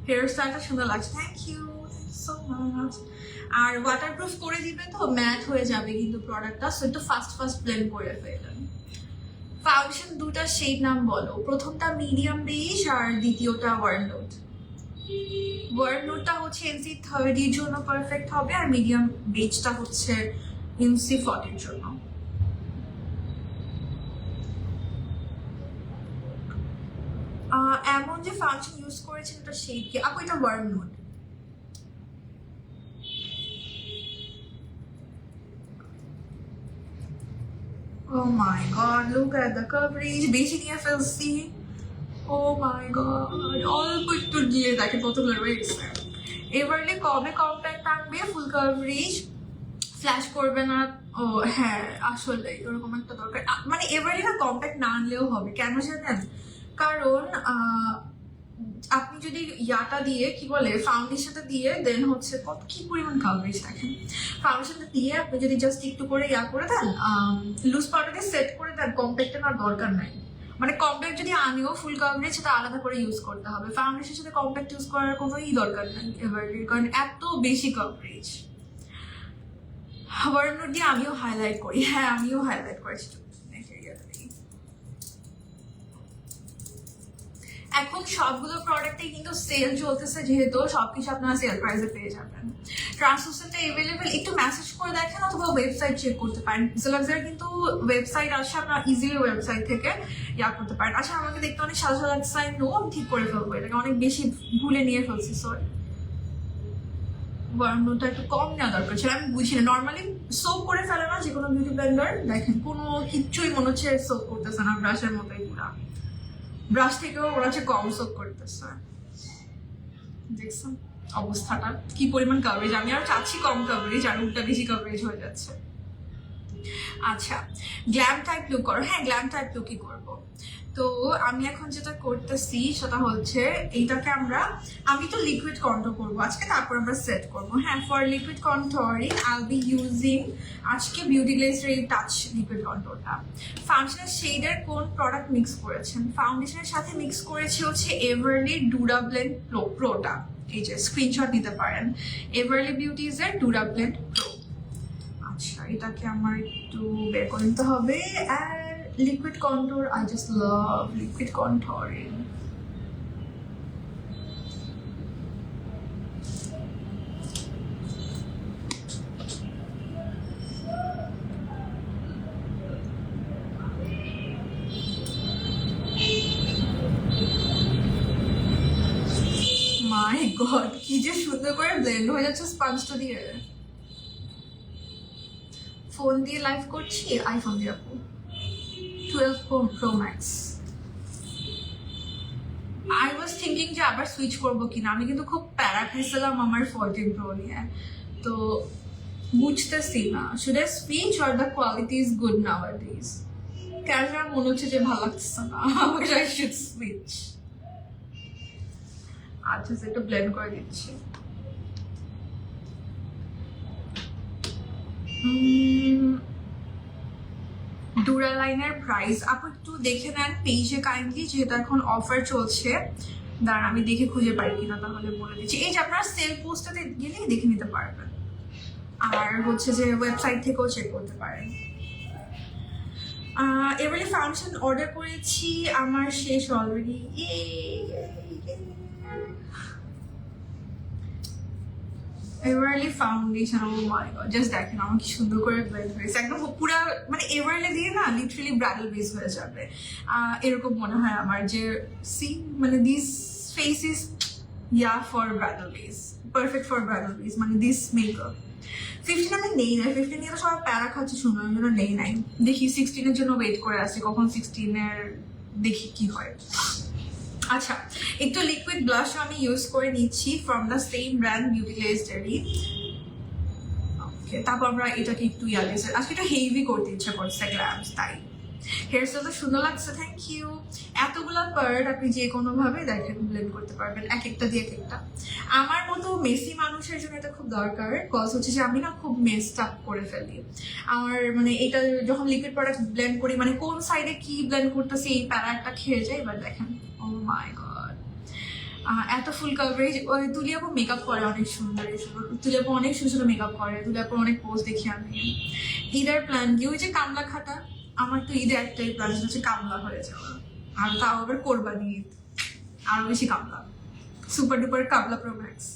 হেয়ার স্টাইলটা সুন্দর লাগছে, থ্যাংক ইউ সো মাচ। আর ওয়াটারপ্রুফ করে দিবে তো ম্যাট হয়ে যাবে কিন্তু প্রোডাক্টটা, সো একটু ফাস্ট ব্লেন্ড করে ফেলেন। ফাউন্ডেশন দুটা শেড নাম বলো, প্রথমটা মিডিয়াম বেজ আর দ্বিতীয়টা ওয়ার্ম নুড। ওয়ার্ম নুডটা হচ্ছে এনসি 30 এর জন্য পারফেক্ট হবে, আর মিডিয়াম বেজটা হচ্ছে এনসি 40 এর জন্য। এমন যে ফাউন্ডেশন ইউজ করেছেন এটা শেড কি আপু? এটা warm nude. Oh my god, look at the coverage. বেশি নিয়ে ফেলছি। Oh my god, অল্প একটু দিয়ে দেখে কতগুলো রয়েছে। এবারে কবে কম্প্যাক্ট আনবে, ফুল কভারেজ, ফ্ল্যাশ করবে না? ও হ্যাঁ, আসলে এরকম একটা দরকার, মানে এবারে না কম্প্যাক্ট না আনলেও হবে, কেন জানেন? কারণ আপনি যদি ইয়াটা দিয়ে কি বলে ফাউন্ডেশনটা দিয়ে দেন হচ্ছে কত কি পরিমাণ কাভারেজ দেখেন, ফাউন্ডেশনটা দিয়ে আপনি যদি জাস্ট একটু করে ইয়া করে দেন, লুজ পাউডার দিয়ে সেট করে দেন, কম্প্যাক্টের আর দরকার নাই। মানে কম্প্যাক্ট যদি আনিও ফুল কাভারেজ সেটা আলাদা করে ইউজ করতে হবে, ফাউন্ডেশনের সাথে কম্প্যাক্ট ইউজ করার কোনোই দরকার নাই এবারে, কারণ এত বেশি কাভারেজ। ওয়ার্ম নুড দিয়ে আমিও হাইলাইট করি, হ্যাঁ আমিও হাইলাইট করেছি। এখন সবগুলো প্রোডাক্টে কিন্তু সেল চলতেছে, যেহেতু সবকিছু আপনারা সেল প্রাইসে পেয়ে যাবেন। ট্রান্সলুসেন্টটা এভেলেবেল, একটু মেসেজ করে দেখেন অথবা ওয়েবসাইট চেক করতে পারেন, জেলাক্সের কিন্তু ওয়েবসাইট আছে, আপনারা ইজিলি ওয়েবসাইট থেকে ইয়া করতে পারেন। আচ্ছা, আমাকে দেখতে অনেক সাদা সাদা সাইন নো, আমি ঠিক করে ফেলবো, এটাকে অনেক বেশি ভুলে নিয়ে ফেলছি, সরি। ওয়ার্ম নুডটা একটু কম নেওয়া দরকার ছিল, আমি বুঝি না, নর্মালি সোপ করে ফেলে না যে কোনো বিউটি ব্লেন্ডার, দেখেন কোনো কিচ্ছুই মনে হচ্ছে সোপ করতেছে না, ব্রাশের মতোই পুরা, ব্রাশ থেকেও ওরা হচ্ছে কম সোপ করতেছে। দেখছেন অবস্থাটা কি পরিমাণ কভারেজ, আমি আর চাচ্ছি কম কভারেজ, আর উল্টা বেশি কভারেজ হয়ে যাচ্ছে। আচ্ছা, গ্ল্যাম টাইপ লুক করো, হ্যাঁ গ্ল্যাম টাইপ লুকই করবো। তো আমি এখন যেটা করতেছি সেটা হচ্ছে এইটাকে আমি তো লিকুইড কন্ট্রোল করবো আজকে, তারপর আমরা সেট করবো। হ্যাঁ, for liquid controlling I B using আজকে বিউটি গ্লেজের এই টাচ লিকুইড কন্ট্রোলটা। ফাউন্ডেশনের শেডের কোন প্রোডাক্ট মিক্স করেছেন? ফাউন্ডেশনের সাথে মিক্স করেছি হচ্ছে এভারলি ডুরাব্লেন্ড প্রোটা। এই যে স্ক্রিনশট নিতে পারেন, এভারলি বিউটিজের ডুরাব্লেন্ড প্রো। আচ্ছা, এটাকে আমার একটু বের করে নিতে হবে। Liquid contour, I just love liquid contouring. My God, কি যে সুন্দর করে ব্লেন্ড হয়ে যাচ্ছে স্পঞ্জটা দিয়ে। ফোন দিয়ে লাইভ করছি, আইফোন দিয়ে আপু 12 Pro Max. I was thinking যে আবার সুইচ করবো কিনা, আমি কিন্তু খুব প্যারা খাইছিলাম আমার 14 Pro নিয়ে, তো বুঝতেছি না should I switch or the quality is good nowadays. Camera মনে হচ্ছে যে ভালো লাগছে না, or I should switch. আচ্ছা, সেটা ব্লেন্ড করে দিচ্ছি। ডুরালাইনের প্রাইস আপু একটু দেখে নেন পেজে কাইন্ডলি, যেহেতু এখন অফার চলছে। দাঁড়ান আমি দেখে খুঁজে পাই কিনা, তাহলে বলে দিচ্ছি। এই যে আপনারা সেল পোস্টটাতে গেলেই দেখে নিতে পারবেন, আর হচ্ছে যে ওয়েবসাইট থেকেও চেক করতে পারেন। এবারে ফাউন্ডেশন অর্ডার করেছি, আমার শেষ অলরেডি। এভারলি ফাউন্ডেশন, ও মাই গড, জাস্ট দেখেন আমার কি সুন্দর করে ব্লেন্ড হয়েছে একদম পুরা, মানে এভারলি দিয়ে না লিটারালি ব্রাইডাল বেস হয়ে যাবে এরকম মনে হয় আমার। যে সি মানে this face is yeah for bridal base, perfect for bridal base, মানে দিস মেকআপ। 15 আমি নেই নাই, 15 নিয়ে তো সবাই প্যারা খাচ্ছে শুনলাম, জন্য নেই নাই। দেখি 16-এর জন্য ওয়েট করে আসছি, কখন 16-এর দেখি কি হয়। আচ্ছা, একটু লিকুইড ব্লাশ আমি ইউজ করে নিচ্ছি from the same brand beauty গ্লেজেরই। ওকে, তারপর আমরা এটাকে একটু আজকে একটু হেভি করতে ইচ্ছা করছে গ্ল্যামস, তাই হেয়ার স্টাইল তো সুন্দর লাগছে, থ্যাংক ইউ। এতগুলা পার্ট আপনি যে কোনো ভাবে দেখেন ব্লেন্ড করতে পারবেন, এক একটা দিয়ে এক একটা। আমার মতো মেসি মানুষের জন্য এটা খুব দরকার, কজ হচ্ছে যে আমি না খুব মেসড আপ করে ফেলি। আমার মানে এটা যখন লিকুইড প্রোডাক্ট ব্লেন্ড করি, মানে কোন সাইডে কি ব্লেন্ড করতেছি এই প্যারা একটা খেয়ে যায়। এবার দেখেন, ও মাই গড, এত ফুল কভারেজ। ওই তুলিয়াপু মেকআপ করে অনেক সুন্দর, তুলিয়াপু অনেক সুন্দর মেকআপ করে, তুলিয়াপু অনেক পোস্ট দেখি আমি। ঈদের প্ল্যান কি, ওই যে কামলা খাটা, আমার তো ঈদে একটাই প্ল্যান হচ্ছে কামলা হয়ে যাওয়া, আর তাও আবার কোরবানি ঈদ, আরো বেশি কামলা, সুপার ডুপার কামলা প্রো ম্যাক্স।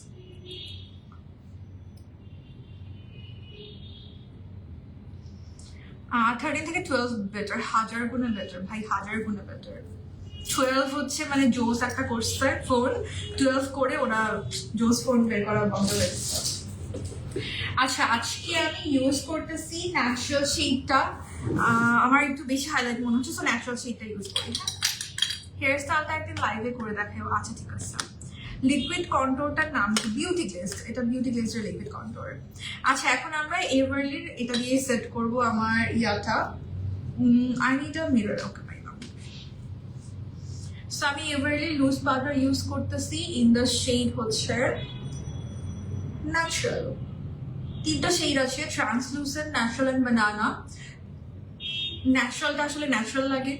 আহ 13 থেকে 12 বেটার, 1000 গুণে বেটার ভাই, 1000 গুণে বেটার। 12 হচ্ছে মানে জোস একটা করছে ফোন, 12 করে ওরা জোস ফোন বের করা বন্ধ করে দিচ্ছে। আচ্ছা, আজকে আমি ইউজ করতেছি ন্যাচারাল শেডটা, আমার একটু বেশি হাইলাইট মনে হচ্ছে, সো ন্যাচারাল শেডটা ইউজ করি। হ্যাঁ, হেয়ার স্টাইলটা একদিন লাইভে করে দেখাই। আচ্ছা ঠিক আছে। লিকুইড কন্ট্রোলটার নাম কি? বিউটি গ্লেজ, এটা বিউটি গ্লেজের লিকুইড কন্ট্রোল। আচ্ছা, এখন আমরা এভারলির এটা দিয়ে সেট করব আমার ইয়াটা। আই নিড আ মিরর, ওকে পাইলাম। সো আমি এভারলি লুজ পাউডার ইউজ করতেছি ইন দ্য শেড হচ্ছে ন্যাচারাল। তিনটা শেড আছে, ট্রান্সলুসেন্ট, ন্যাচারাল এন্ড বানানা। ন্যাচারালটা আসলে ন্যাচারাল লাগে,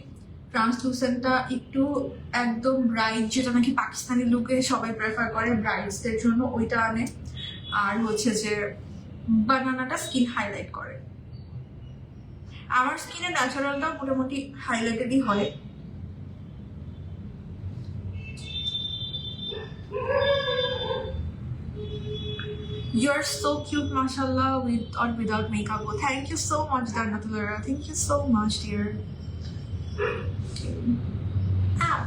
ট্রান্সলুসেন্টটা একটু একদম ব্রাইট, যেটা নাকি পাকিস্তানি লুকে সবাই প্রেফার করে ব্রাইডসদের জন্য, ওইটা আনে। আর হচ্ছে যে বানানাটা স্কিন হাইলাইট করে। আমার স্কিনে ন্যাচারালটা মোটামুটি হাইলাইটেডই হয়। You're so cute, mashallah, with or without makeup. Oh, thank you so much, Darnatulera. Thank you so much, dear. Ow.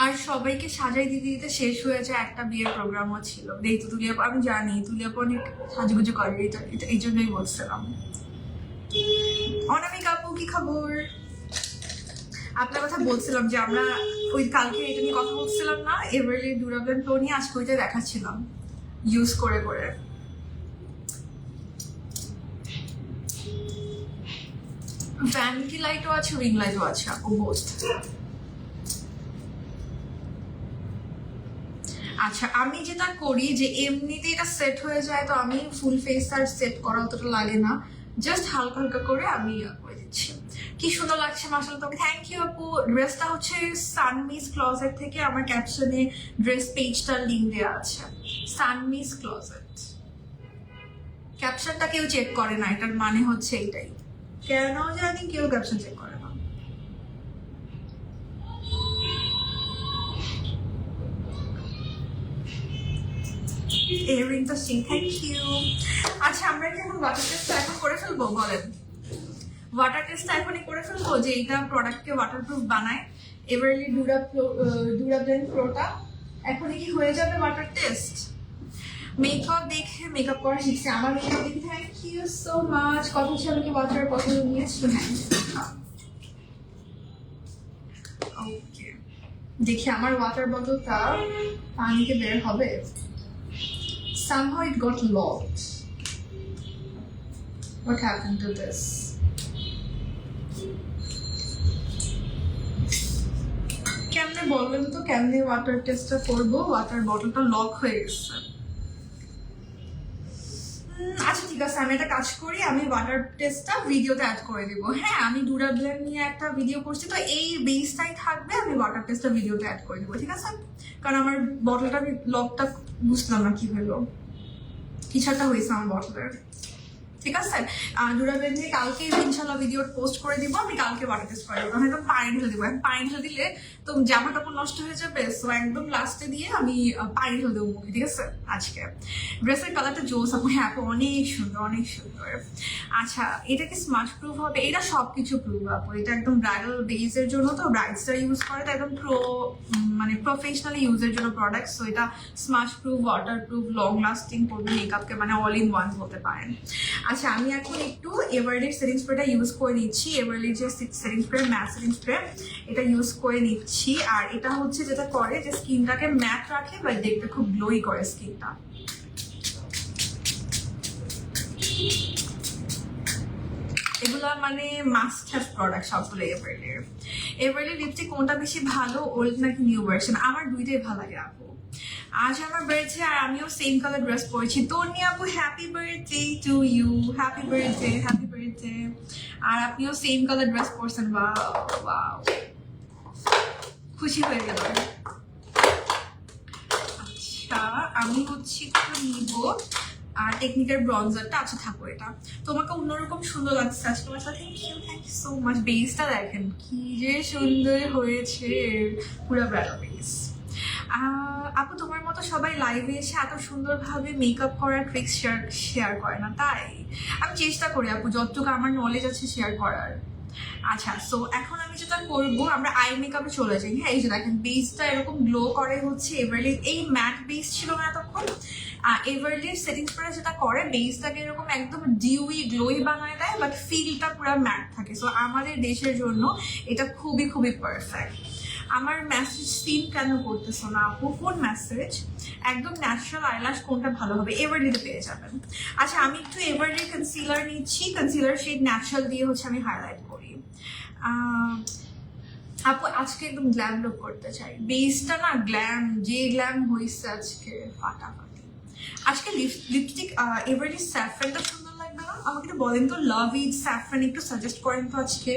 আর সবাইকে সাজাই দিতে দিতে শেষ হয়ে যায়, একটা বিয়ের প্রোগ্রামও ছিল। দেখতো তুলিয়াপু, আমি জানি তুলিয়াপু অনেক সাজুগুজু করে, এটা এই জন্যই বলছিলাম। অনামিকা আপু কি খবর? আপনার কথা বলছিলাম যে আমরা ওই কালকে এটা নিয়ে কথা বলছিলাম না, এভারলি ডিউরাবল প্রো নিয়ে আজকে ওইটা দেখাচ্ছিলাম ইউজ করে করে। ভ্যানিটি লাইটও আছে, রিং লাইটও আছে আপু, বোথ। আচ্ছা আমি যেটা করি যে এমনিতে এটা সেট হয়ে যায়, তো আমি ফুল ফেস আর সেট করা অতটা লাগে না, জাস্ট হালকা হালকা করে আমি করে দিচ্ছি। কি সুন্দর লাগছে মাশাআল্লাহ তোকে, থ্যাংক ইউ আপু। ড্রেসটা হচ্ছে সানমিস ক্লজেট থেকে, আমার ক্যাপশনে ড্রেস পেজটার লিঙ্ক দেওয়া আছে, সানমিস ক্লজেট। ক্যাপশনটা কেউ চেক করে না, এটার মানে হচ্ছে এইটাই, কেন জানি কেউ ক্যাপশন চেক করে না। ইয়াররিংটা সেই, থ্যাংক ইউ। আচ্ছা আমরা কি এখন ওয়াটার টেস্টটা এখন করে ফেলবো? বলেন, ওয়াটার টেস্টটা এখনই করে ফেলবো যে এটা প্রোডাক্টকে ওয়াটারপ্রুফ বানায়। এভারলি ডিউরাব্লেন্ড প্রোটা এখনই কি হয়ে যাবে ওয়াটার টেস্ট? মেকআপ দেখে মেকআপ করা শিখছে, আমার মেকআপ দেখে থ্যাংক ইউ সো মাচ। কথা হচ্ছে আমি কি ওয়াটার বটল নিয়েছি? হ্যাঁ, ওকে। দেখি আমার ওয়াটার বটলটা পানিতে বের হবে। Somehow it got locked. What happened to this? কেমনে বলবেন তো, কেমনে ওয়াটার টেস্টটা করবো? ওয়াটার বটলটা লক হয়ে গেছে। আচ্ছা ঠিক আছে, আমি একটা কাজ করি, আমি ওয়াটার টেস্টটা ভিডিওতে অ্যাড করে দিব। হ্যাঁ, আমি ডিউরাব্লেন্ড নিয়ে একটা ভিডিও করছি, তো এই বেসটাই থাকবে, আমি ওয়াটার টেস্টটা ভিডিওতে অ্যাড করে দিব, ঠিক আছে? কারণ আমার বটলটা লকটা বুঝলাম না কি হলো, কিছু একটা হয়েছে আমার বটলের, ঠিক আছে? ডিউরাব্লেন্ড নিয়ে কালকে ইনশাল্লাহ ভিডিও পোস্ট করে দিব, আমি কালকে ওয়াটার টেস্ট করে দেবো। একদম পানি ঢেলে দেবো, পানি ঢেলে দিলে তো জামা কাপড় নষ্ট হয়ে যাবে, সো একদম লাস্টে দিয়ে আমি পানি ঢেলে দেবো মুখে, ঠিক আছে? আজকে ড্রেসের কালারটা জোস আপু, হ্যাঁ আপু অনেক সুন্দর, অনেক সুন্দর। আচ্ছা এটা কি স্মার্ট প্রুফ হবে? এটা সবকিছু প্রুফ আপু, এটা একদম ব্রাইডাল বেজের জন্য, তো ব্রাইডসরা ইউজ করে, তো একদম মানে প্রফেশনালি ইউজের জন্য প্রোডাক্ট। সো এটা smart proof, water proof, long lasting করবে মেকআপকে, মানে অল ইন ওয়ান বলতে পারেন। আচ্ছা আমি এখন একটু এভারলির সেটিং স্প্রেটা ইউজ করে নিচ্ছি, এভারলির যে setting spray, matte setting spray, এটা ইউজ করে নিচ্ছি। আর এটা হচ্ছে যেটা করে যে স্কিনটাকে ম্যাট রাখে বা দেখতে খুব গ্লোই করে স্কিনটা। এগুলা মানে মাস্ট হ্যাভ প্রোডাক্ট সবগুলো এভারলির। এভারলি লিপস্টিক কোনটা বেশি ভালো, ওল্ড নাকি নিউ ভার্সন? আমার দুইটাই ভালো লাগে আপু। আজ আমার বার্থডে আর আমিও সেম কালার ড্রেস পরেছি। তন্নি আপু happy birthday to you, happy birthday, happy birthday. আর আপনিও সেম কালার ড্রেস পরছেন, ওয়াও, খুশি হয়ে গেল। আচ্ছা আমি হচ্ছে একটু নিব আর টেকনিকের ব্রঞ্জারটা। আচ্ছা থাকো, এটা তোমাকে অন্যরকম সুন্দর লাগছে আজকে আমার সাথে। Thank you so much. বেসটা দেখেন কি যে সুন্দর হয়েছে, পুরো ব্রাইডাল বেস। আপু তোমার মতো সবাই লাইভে এসে এত সুন্দরভাবে মেকআপ করার ট্রিক্স শেয়ার করে না, তাই আমি চেষ্টা করি আপু যতটুকু আমার নলেজ আছে শেয়ার করার। আচ্ছা সো এখন আমি যেটা করবো, আমরা আই মেকআপে চলে যাই। হ্যাঁ এই যে দেখেন বেসটা এরকম গ্লো করে হচ্ছে এভারলি, এই ম্যাট বেস ছিল না এতক্ষণ। এভারলির সেটিং স্প্রে যেটা করে বেসটাকে এরকম একদম ডিউই গ্লোই বানায় দেয়, বাট ফিলটা পুরো ম্যাট থাকে। সো আমাদের দেশের জন্য এটা খুবই খুবই পারফেক্ট। আমার মেসেজ সিন কেন করতেছো না আপু? কোন মেসেজ? একদম ন্যাচারাল আইল্যাশ কোনটা ভালো হবে? এভারলিতে পেয়ে যাবেন। আচ্ছা আমি একটু এভারলি কনসিলার নিচ্ছি, কনসিলার শেড ন্যাচারাল দিয়ে হচ্ছে আমি হাইলাইট করি। আপু আজকে একদম গ্ল্যাম লুক করতে চাই, বেসটা না গ্ল্যাম, যে গ্ল্যাম হয়েছে আজকে ফাটাফাটি। আজকে লিপস্টিক এভারলি স্যাফরানটা সুন্দর লাগবে না? আমাকে একটু বলেন তো, লাভ ইজ স্যাফরান একটু সাজেস্ট করেন তো আজকে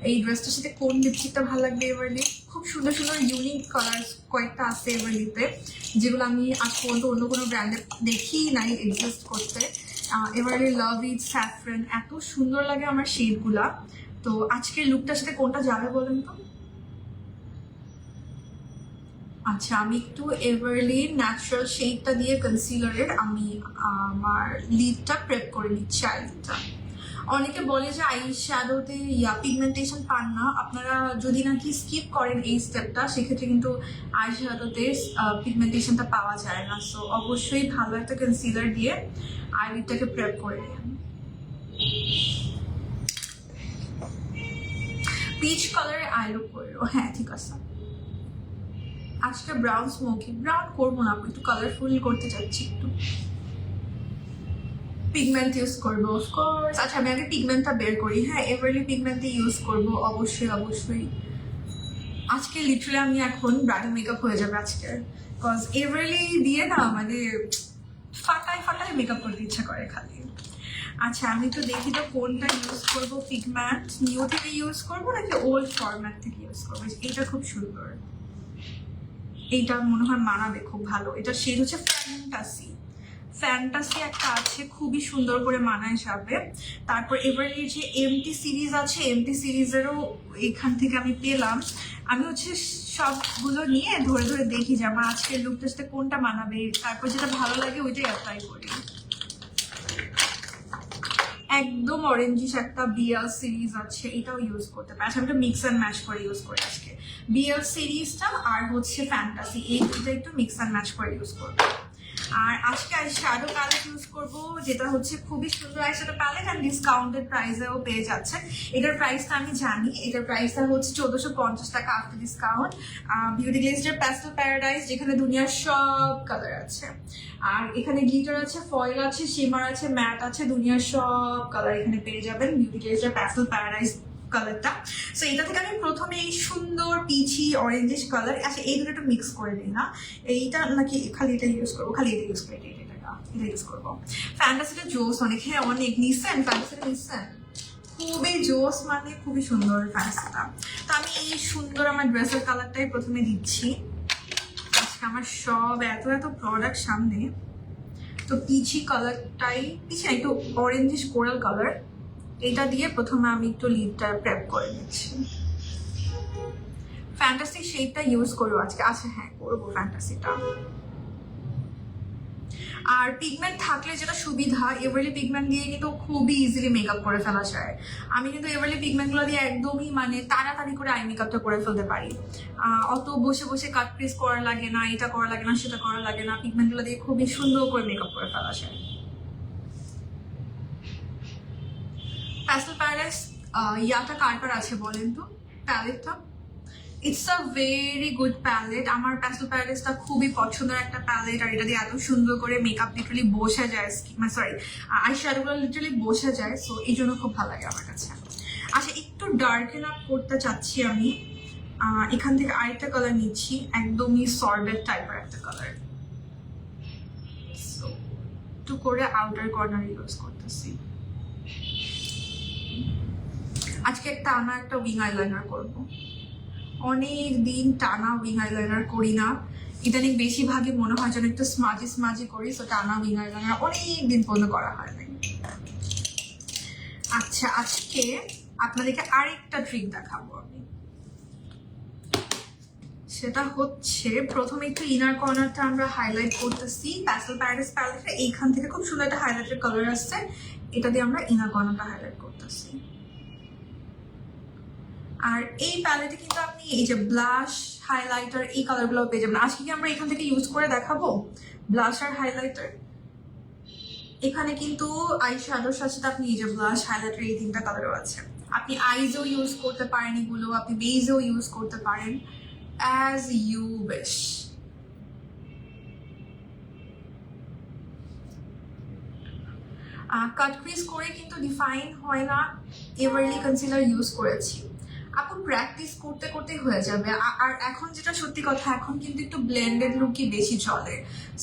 এই ড্রেসটার সাথে কোন লিপস্টিকটা ভালো লাগবে এভারলি। খুব সুন্দর সুন্দর ইউনিক কালার কয়েকটা আছে এভারলিতে, যেগুলো আমি আজ পর্যন্ত অন্য কোনো ব্র্যান্ডে দেখি নাই এক্সিস্ট করতে। এভারলি লাভ ইজ স্যাফরান, এত সুন্দর লাগে আমার শেডগুলা। তো আজকের লুকটার সাথে কোনটা যাবে বলেন তো? আচ্ছা আমি একটু এভারলি ন্যাচারাল শেডটা দিয়ে কনসিলারের আমি আমার লিডটা প্রেপ করে নিচ্ছি, আইলিডটা। অনেকে বলে যে আই শ্যাডোতে পিগমেন্টেশন পান না, আপনারা যদি নাকি স্কিপ করেন এই স্টেপটা সেক্ষেত্রে কিন্তু আই শ্যাডোতে পিগমেন্টেশনটা পাওয়া যায় না। সো অবশ্যই ভালো একটা কনসিলার দিয়ে আইলিডটাকে প্রেপ করে নেন। পিচ কালারের আই লুক করলো, করো, হ্যাঁ ঠিক আছে। আজকে ব্রাউন স্মোকি ব্রাউন করবো না, একটু কালারফুল করতে চাচ্ছি, একটু পিগমেন্ট ইউজ করবো অফকোর্স। আচ্ছা আমি আগে পিগমেন্টটা বের করি। হ্যাঁ এভারলি পিগমেন্টই ইউজ করবো অবশ্যই অবশ্যই। আজকে লিটারালি আমি এখন ব্রাইডাল মেকআপ হয়ে যাবে আজকে, বিকজ এভারলি দিয়ে না মানে ফাটায় ফাটায় মেকআপ করতে ইচ্ছা করে খালি। আচ্ছা আমি তো দেখি তো কোনটা ইউজ করবো, পিগমেন্ট নিউ থেকে ইউজ করবো নাকি ওল্ড ফরম্যাট থেকে ইউজ করবো। এটা খুব সুন্দর, এইটা মনে হয় মানাবে খুব ভালো। এটা শেড হচ্ছে ফ্যান্টাসি, ফ্যান্টাসি একটা আছে, খুবই সুন্দর করে মানায় যাবে। তারপর এভারলি যে এমটি সিরিজ আছে, এমটি সিরিজেরও এখান থেকে আমি পেলাম। আমি হচ্ছে সবগুলো নিয়ে ধরে ধরে দেখি যে আমার আজকের লুকটার সাথে কোনটা মানাবে, তারপর যেটা ভালো লাগে ওইটাই অ্যাপ্লাই করি। একদম অরেঞ্জিশ একটা বিএল সিরিজ আছে, এটাও ইউজ করতে পারি। আচ্ছা আমি মিক্স অ্যান্ড ম্যাচ করে ইউজ করি আজকে, বিএল সিরিজটা আর হচ্ছে ফ্যান্টাসি, এই দুটো একটু মিক্স অ্যান্ড ম্যাচ করে ইউজ করবো। আর আজকে শ্যাডো প্যালেট ইউজ করবো, যেটা হচ্ছে খুবই সুন্দর শ্যাডো প্যালেট অ্যান্ড ডিসকাউন্টেড প্রাইসেও পেয়ে যাচ্ছে। এটার প্রাইসটা আমি জানি, এটার প্রাইসটা হচ্ছে 1450 টাকা আফটার ডিসকাউন্ট। বিউটি গ্লেজের প্যাস্টেল প্যারাডাইস, যেখানে দুনিয়ার সব কালার আছে। আর এখানে গ্লিটার আছে, ফয়েল আছে, শিমার আছে, ম্যাট আছে, দুনিয়ার সব কালার এখানে পেয়ে যাবেন বিউটি গ্লেজের প্যাস্টেল প্যারাডাইস কালারটা। সো এটা থেকে আমি প্রথমে এই সুন্দর পিচি অরেঞ্জিশ কালার, আচ্ছা এই দুটো একটু মিক্স করে নিই না, এইটা নাকি খালি এটা ইউজ করবো, খালি এটা ইউজ করে এটা ইউজ করবো। ফ্যান্টাসিটা জোস অনেক, হ্যাঁ অনেক নিচ্ছেন ফ্যান্টাসিটা নিচ্ছেন, খুবই জোস মানে খুবই সুন্দর ফ্যান্টাসিটা। তো আমি এই সুন্দর আমার ড্রেসের কালারটাই প্রথমে দিচ্ছি। আজকে আমার সব এত এত প্রোডাক্ট সামনে, তো পিচি কালারটাই, পিচি না একটু অরেঞ্জিশ কোরাল কালার, এটা দিয়ে প্রথমে আমি একটু লিডটা প্রেপ করে নিচ্ছি। ফ্যান্টাসি শেডটা ইউজ করবো আজকে। আচ্ছা হ্যাঁ করবো ফ্যান্টাসিটা। আর পিগমেন্ট থাকলে যেটা সুবিধা, এভারলি পিগমেন্ট দিয়ে কিন্তু খুবই ইজিলি মেকআপ করে ফেলা যায়। আমি কিন্তু এভারলি পিগমেন্টগুলো দিয়ে একদমই মানে তাড়াতাড়ি করে আই মেকআপটা করে ফেলতে পারি, অত বসে বসে কাট পিস করা লাগে না, এটা করা লাগে না, সেটা করা লাগে না, পিগমেন্টগুলো দিয়ে খুবই সুন্দর করে মেকআপ করে ফেলা যায়। প্যাস্টেল প্যারাডাইস ইয়াটা কার আছে বলেন তো, প্যালেটটা। It's a very good palette, আমার প্যাস্টেল প্যারাডাইসটা খুবই পছন্দের একটা প্যালেট। আর এটা দিয়ে এত সুন্দর করে মেকআপ লিটারালি বসে যায়, সরি আই শ্যাডোগুলো লিটারালি বসে যায়, সো এই জন্য খুব ভালো লাগে আমার কাছে। আচ্ছা একটু ডার্কেন আপ করতে চাচ্ছি আমি, এখান থেকে আরেকটা কালার নিচ্ছি, একদমই সরবেট টাইপের একটা কালার, সো একটু করে আউটার কর্নার ইউজ করতেছি। আজকে টানা একটা উইং আইলাইনার করবো, অনেক দিন টানা উইং আইলাইনার করি না, ইদানিং বেশিরভাগই মনে হয় যেন একটু স্মাজি স্মাজি করি, সো টানা উইং আইলাইনার অনেক দিন পর্যন্ত করা হয় নাই। আচ্ছা আজকে আপনাদেরকে আরেকটা ট্রিক দেখাবো আমি, সেটা হচ্ছে প্রথমে একটু ইনার কর্নারটা আমরা হাইলাইট করতেছি প্যাস্টেল প্যারাডাইস প্যালেটে, এইখান থেকে খুব সুন্দর একটা হাইলাইটের কালার আসছে, এটা দিয়ে আমরা ইনার কর্নারটা হাইলাইট করতেছি। আর এই প্যালেটে কিন্তু আপনি এই যে ব্লাশ হাইলাইটার এই কালারগুলো পেয়ে যাবেন। আজকে কি আমরা এখান থেকে ইউজ করে দেখাবো ব্লাশ আর হাইলাইটার। এখানে কিন্তু আই শ্যাডোর সাথে আপনি এই যে ব্লাশ হাইলাইটার এই তিনটা কালারও আছে, আপনি আইজও ইউজ করতে পারেন, এগুলো আপনি বেজও ইউজ করতে পারেন, as you wish. Cut crease করে কিন্তু ডিফাইন হয় না, এভারলি কনসিলার ইউজ করেছি, আপু প্র্যাকটিস করতে করতেই হয়ে যাবে। আর এখন যেটা সত্যি কথা, এখন কিন্তু একটু ব্লেন্ডেড লুকই বেশি চলে,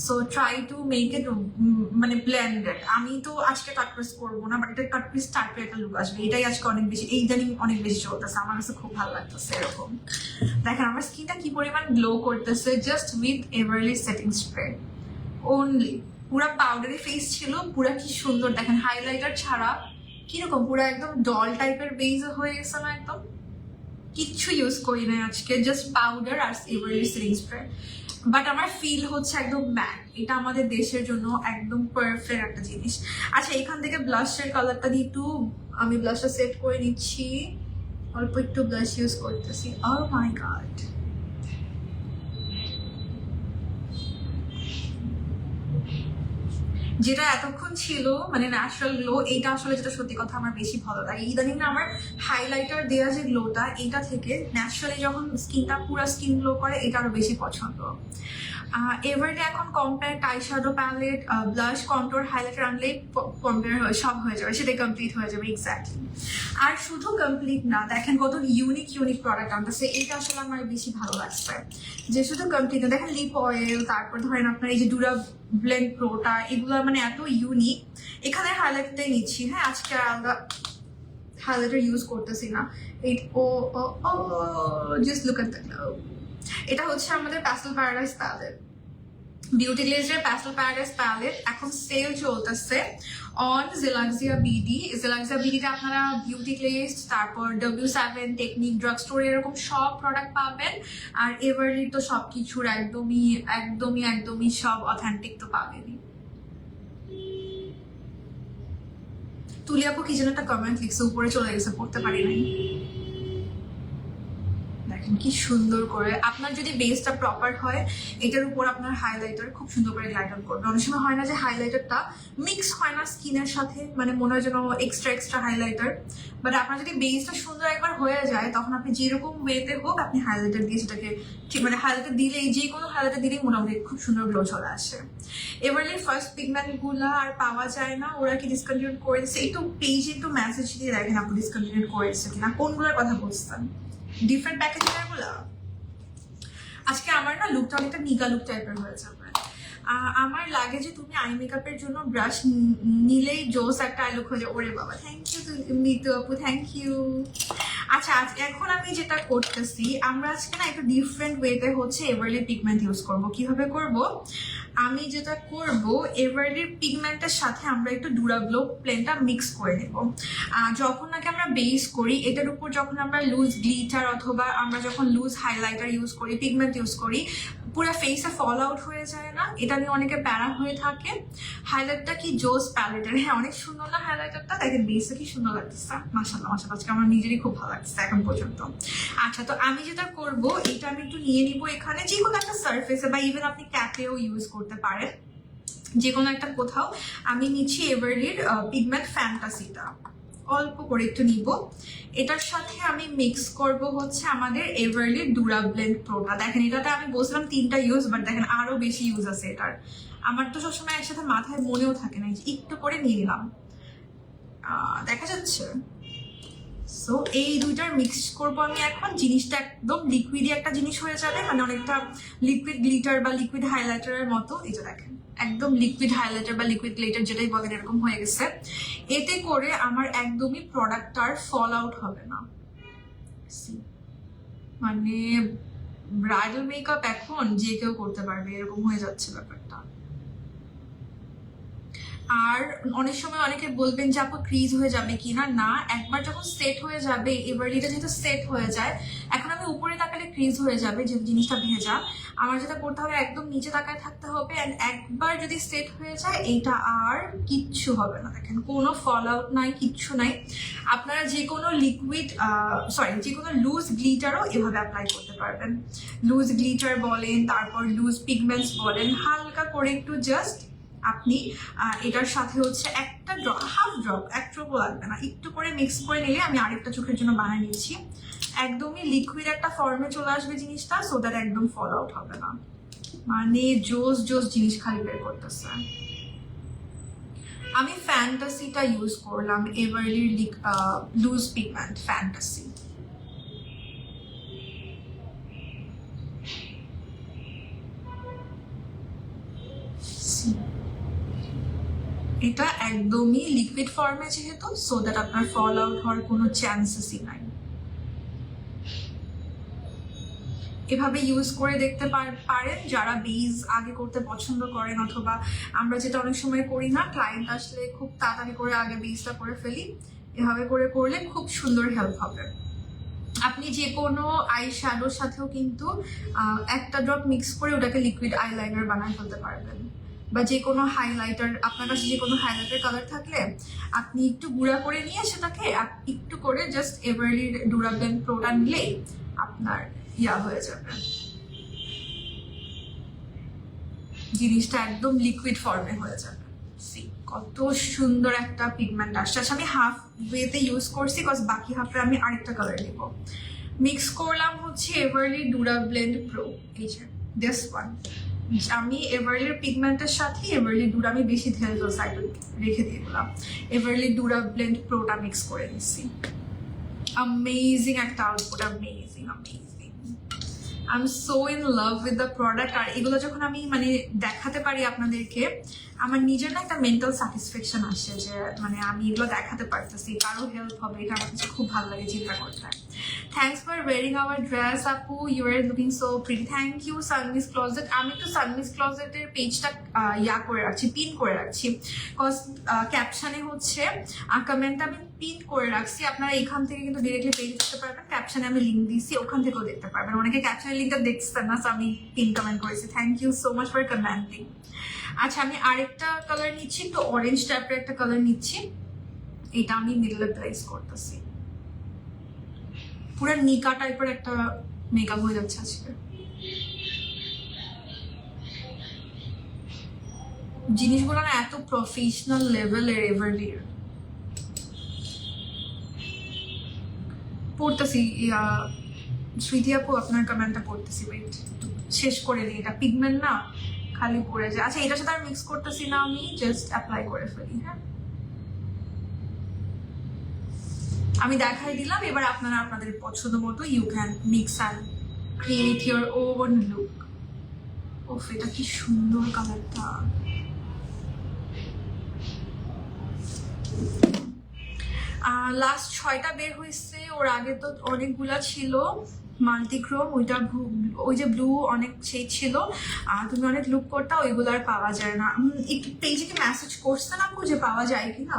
সো ট্রাই টু মেক ইট মানে ব্লেন্ডেড। আমি তো আজকে কাট ক্রিজ করবো না, বাট এটা কাট ক্রিজ টাইপের একটা লুক আসবে, এটাই আজকে অনেক বেশি, ইদানিং অনেক বেশি চলতেছে, আমার কাছে খুব ভালো লাগতেছে এরকম। দেখেন আমার স্কিনটা কি পরিমাণ গ্লো করতেছে just with Everly setting spray only. পুরা পাউডারি ফেস ছিল, পুরা কি সুন্দর দেখেন, হাইলাইটার ছাড়া কিরকম পুরা একদম ডল টাইপের বেজ হয়ে গেছে না, একদম কিচ্ছু ইউজ করি না আজকে, জাস্ট পাউডার আর এভারলি সেটিং স্প্রে, বাট আমার ফিল হচ্ছে একদম ম্যাট। এটা আমাদের দেশের জন্য একদম পারফেক্ট একটা জিনিস। আচ্ছা এখান থেকে ব্লাশের কালারটা দিয়ে একটু আমি ব্লাশটা সেট করে নিচ্ছি, অল্প একটু ব্লাশ ইউজ করতেছি। ওহ মাই গড, যেটা এতক্ষণ ছিল মানে ন্যাচারাল গ্লো, এইটা আসলে যেটা সত্যি কথা আমার বেশি ভালো লাগে। ইদানিং না আমার হাইলাইটার দেওয়া যে গ্লোটা, এইটা থেকে ন্যাচারালি যখন স্কিনটা পুরো স্কিন গ্লো করে, এটা আরো বেশি পছন্দ। এভারডে এখন compact eyeshadow palette, blush, contour, highlighter আনলেই কম্পেয়ার সব হয়ে যাবে, সেটাই কমপ্লিট হয়ে যাবে। এক্স্যাক্টলি। আর শুধু কমপ্লিট না, দেখেন কত ইউনিক ইউনিক প্রোডাক্ট আনতেছে, এইটা আসলে আমার বেশি ভালো লাগছে। যে শুধু কমপ্লিট না, দেখেন লিপ অয়েল, তারপর ধরেন আপনার এই যে ডুরা ব্লেন্ড প্রোটা, এগুলো মানে এত ইউনিক। এখানে হাইলাইটারটাই নিচ্ছি, হ্যাঁ, আজকে আলাদা হাইলাইটার ইউজ করতেছি না। ও just look at the glow. এটা হচ্ছে আমাদের প্যাস্টেল প্যারাডাইস প্যালেট, বিউটি গ্লেজের প্যাস্টেল প্যারাডাইস প্যালেট। এখন সেল চলতেছে অন জিলাক্সিয়া বিডি। জিলাক্সিয়া বিডিতে আপনারা বিউটি গ্লেজ, তারপর W7, টেকনিক, ড্রাগ স্টোর, এরকম সব প্রোডাক্ট পাবেন। আর এভারলি তো সবকিছুর একদমই একদমই একদমই সব অথেন্টিক তো পাবেনই। তুলি আপু কি যেন একটা কমেন্ট লিখছে, উপরে চলে গেছে, পড়তে পারি নাই। দেখেন কি সুন্দর করে, আপনার যদি বেসটা প্রপার হয়, এটার উপর আপনার হাইলাইটার খুব সুন্দর করে গ্লাইড আউট করবে। অনেক সময় হয় না যে হাইলাইটারটা মিক্স হয় না স্কিনের সাথে, মানে মনে হয় যেন এক্সট্রা হাইলাইটার। বাট আপনার যদি বেসটা সুন্দর একবার হয়ে যায়, তখন আপনি যেরকম ওয়েতে হোক আপনি হাইলাইটার দিয়ে সেটাকে ঠিক, মানে হাইলাইটার দিলেই, যে কোনো হাইলাইটার দিলেই মোটামুটি খুব সুন্দর গ্লো চলে আসে। এবারে ফার্স্ট পিগমেন্ট গুলা আর পাওয়া যায় না, ওরা কি ডিসকন্টিনিউ করেছে? একটু পেজে একটু মেসেজ দিয়ে দেখেন আপনি ডিসকন্টিনিউ করেছে কিনা, কোনগুলোর কথা বলছেন, ডিফারেন্ট প্যাকেজিং গুলা। আজকে আমার না লুকটা অনেকটা নিগা লুক টাইপের হয়ে যাবে। আমার লাগে যে তুমি আই মেকআপের জন্য ব্রাশ নিলেই জোস একটা আই লুক হয়ে যায়। ওরে বাবা, থ্যাংক ইউ মিতু আপু, থ্যাংক ইউ। আচ্ছা, এখন আমি যেটা করতেছি, আমরা আজকে না একটু ডিফারেন্ট ওয়েতে হচ্ছে এভারলি পিগমেন্ট ইউজ করব। কিভাবে করব? আমি যেটা করব, এভারলির পিগমেন্টের সাথে আমরা একটু ডুরাগ্লো প্লেনটা মিক্স করে নেব। যখন নাকি আমরা বেস করি, এটার উপর যখন আমরা লুজ গ্লিটার অথবা আমরা যখন লুজ হাইলাইটার ইউজ করি, পিগমেন্ট ইউজ করি, পুরো ফেসে ফল আউট হয়ে যায় না? এটা নিয়ে অনেকে প্যারা হয়ে থাকে। হাইলাইটারটা কি জোস প্যালেটের, হ্যাঁ অনেক সুন্দর না হাইলাইটারটা? দেখেন বেসটা কি সুন্দর লাগতেছে, মাশাআল্লাহ মাশাআল্লাহ, আজকে আমার নিজেরই খুব ভালো লাগছে এখন পর্যন্ত। আচ্ছা, তো আমি যেটা করব, এটা আমি একটু নিয়ে নিব এখানে, যে কোনো একটা সারফেসে বা ইভেন আপনি ক্যাপেও ইউজ করতে পারেন, যে কোনো একটা কোথাও। আমি নিচ্ছি এভারলির পিগমেন্ট ফ্যান্টাসিটা, অল্প করে একটু নিব। এটার সাথে আমি মিক্স করব হচ্ছে আমাদের এভারলির ডুরা ব্লেন্ড প্রোটা। দেখেন এটাতে আমি বলছিলাম 3টা ইউজ, বাট দেখেন আরো বেশি ইউজ আছে এটার। আমার তো সবসময় একসাথে মাথায় মনেও থাকে না, একটু করে নিয়ে নিলাম, দেখা যাচ্ছে। সো এই দুইটার মিক্স করবো আমি এখন। জিনিসটা একদম লিকুইডই একটা জিনিস হয়ে যাবে, মানে অনেকটা লিকুইড গ্লিটার বা লিকুইড হাইলাইটারের মতো। এই যে দেখেন একদম লিকুইড হাইলাইটার বা লিকুইড গ্লিটার যেটাই বলেন, এরকম হয়ে গেছে। এতে করে আমার একদমই প্রোডাক্টটার ফল আউট হবে না। মানে ব্রাইডাল মেকআপ এখন যে কেউ করতে পারবে, এরকম হয়ে যাচ্ছে ব্যাপারটা। আর অনেক সময় অনেকে বলবেন যে আপু ক্রিজ হয়ে যাবে কিনা, না, একবার যখন সেট হয়ে যাবে, এবার এটা যেহেতু সেট হয়ে যায়, এখন আমি উপরে তাকালে ক্রিজ হয়ে যাবে যে জিনিসটা ভেজা। আমার যেটা করতে হবে, একদম নিচে তাকায় থাকতে হবে, অ্যান্ড একবার যদি সেট হয়ে যায়, এইটা আর কিচ্ছু হবে না। দেখেন কোনো ফল আউট নাই, কিচ্ছু নাই। আপনারা যে কোনো লিকুইড যে কোনো লুজ গ্লিটারও এভাবে অ্যাপ্লাই করতে পারবেন। লুজ গ্লিটার বলেন, তারপর লুজ পিগমেন্টস বলেন, হালকা করে একটু জাস্ট আপনি এটার সাথে হচ্ছে একটা ড্রপ, হাফ ড্রপ, এক ড্রপও লাগবে না, একটু করে মিক্স করে নিলে আমি আরেকটা চোখের জন্য বানিয়ে নিচ্ছি। একদমই লিকুইড একটা ফর্মে চলে আসবে জিনিসটা, সো দ্যাট একদম ফল আউট হবে না। মানে জোস জোস জিনিস খালি বের করতেছে। আমি ফ্যান্টাসিটা ইউজ করলাম, এভারলির লুজ পিগমেন্ট ফ্যান্টাসি। এটা একদমই লিকুইড ফর্মে যেহেতু, সো দ্যাট আপনার ফল আউট হওয়ার কোনো চান্সেসই নাই। এভাবে ইউজ করে দেখতে পারেন যারা বেজ আগে করতে পছন্দ করেন, অথবা আমরা যেটা অনেক সময় করি না, ক্লায়েন্ট আসলে খুব তাড়াতাড়ি করে আগে বেজটা করে ফেলি, এভাবে করে করলে খুব সুন্দর হেল্প হবে। আপনি যে কোনো আই শ্যাডোর সাথেও কিন্তু একটা ড্রপ মিক্স করে ওটাকে লিকুইড আইলাইনার বানায় ফেলতে পারবেন। বা যে কোনো হাইলাইটার, আপনার কাছে যে কোনো হাইলাইটার কালার থাকলে আপনি একটু গুঁড়া করে নিয়ে সেটাকে একটু করে জাস্ট এভারলির ডুরা ব্লেন্ড প্রোটা নিলেই আপনার হয়ে যাবে, জিনিসটা একদম লিকুইড ফর্মে হয়ে যাবে। কত সুন্দর একটা পিগমেন্ট আসছে। আচ্ছা আমি হাফ ওয়েতে ইউজ করছি, বিকজ বাকি হাফে আমি আরেকটা কালার নিব। মিক্স করলাম হচ্ছে এভারলি ডুরা ব্লেন্ড প্রো, এই যে দিস ওয়ান। আমি এভারলির পিগমেন্টের সাথে এভারলি ডুরা আমি বেশি ঢেলে সাইডে রেখে দিয়ে দিলাম, এভারলি ডুরা ব্লেন্ড প্রোটা মিক্স করে নিচ্ছি। অ্যামেজিং একটা output, amazing amazing. I am so in love with the product. আর এগুলো যখন আমি মানে দেখাতে পারি আপনাদেরকে, আমার নিজের না একটা মেন্টাল স্যাটিসফ্যাকশন আসে যে মানে আমি এগুলো দেখাতে পারতেছি, কারো হেল্প হবে, এটা আমার কাছে খুব ভালো লাগে চিন্তা করতে। Thanks for wearing our dress আপু, you are looking so pretty. Thank you Sunmis closet. আমি একটু সানমিস ক্লোজেটের পেজটা করে রাখছি, পিন করে রাখছি, বিকজ ক্যাপশনে হচ্ছে কমেন্ট আমি পিন করে রাখছি। আপনারা এখান থেকে কিন্তু ডিরেক্টলি পেজ দেখতে পারবেন, ক্যাপশনে আমি লিঙ্ক দিয়েছি, ওখান থেকেও দেখতে পারবেন। অনেকে ক্যাপশনের লিঙ্কটা দেখছেন না, সো আমি পিন কমেন্ট করেছি। Thank you so much for commenting. আচ্ছা আমি আরেকটা কালার নিচ্ছি, একটু অরেঞ্জ টাইপের একটা কালার নিচ্ছি, এটা আমি মিডলে প্লেস করতেছি। পুরো নিকা টাইপের একটা মেকআপ হয়ে যাচ্ছে আজকে। জিনিসগুলো না এত প্রফেশনাল লেভেলের, এভারলির পড়তেছি। স্মৃতি আপু আপনার কমেন্টটা পড়তেছি, ওয়েট শেষ করে নিই, এটা পিগমেন্ট না খালি পড়ে যায়। আচ্ছা এটার সাথে আর মিক্স করতেছি না, আমি জাস্ট অ্যাপ্লাই করে ফেলি। হ্যাঁ আমি দেখাই দিলাম, এবার আপনারা আপনাদের পছন্দ মতো you can mix and create your own look. ওফ এটা কি সুন্দর কালারটা। লাস্ট 6টা বের হয়েছে, ওর আগে তো অনেকগুলা ছিল মাল্টিক্রোম, ওইটা ওই যে ব্লু অনেক সেই ছিল, তুমি অনেক লুক করতা, ওইগুলো আর পাওয়া যায় না। একটু পেজে কি মেসেজ করছে না যে পাওয়া যায় কিনা,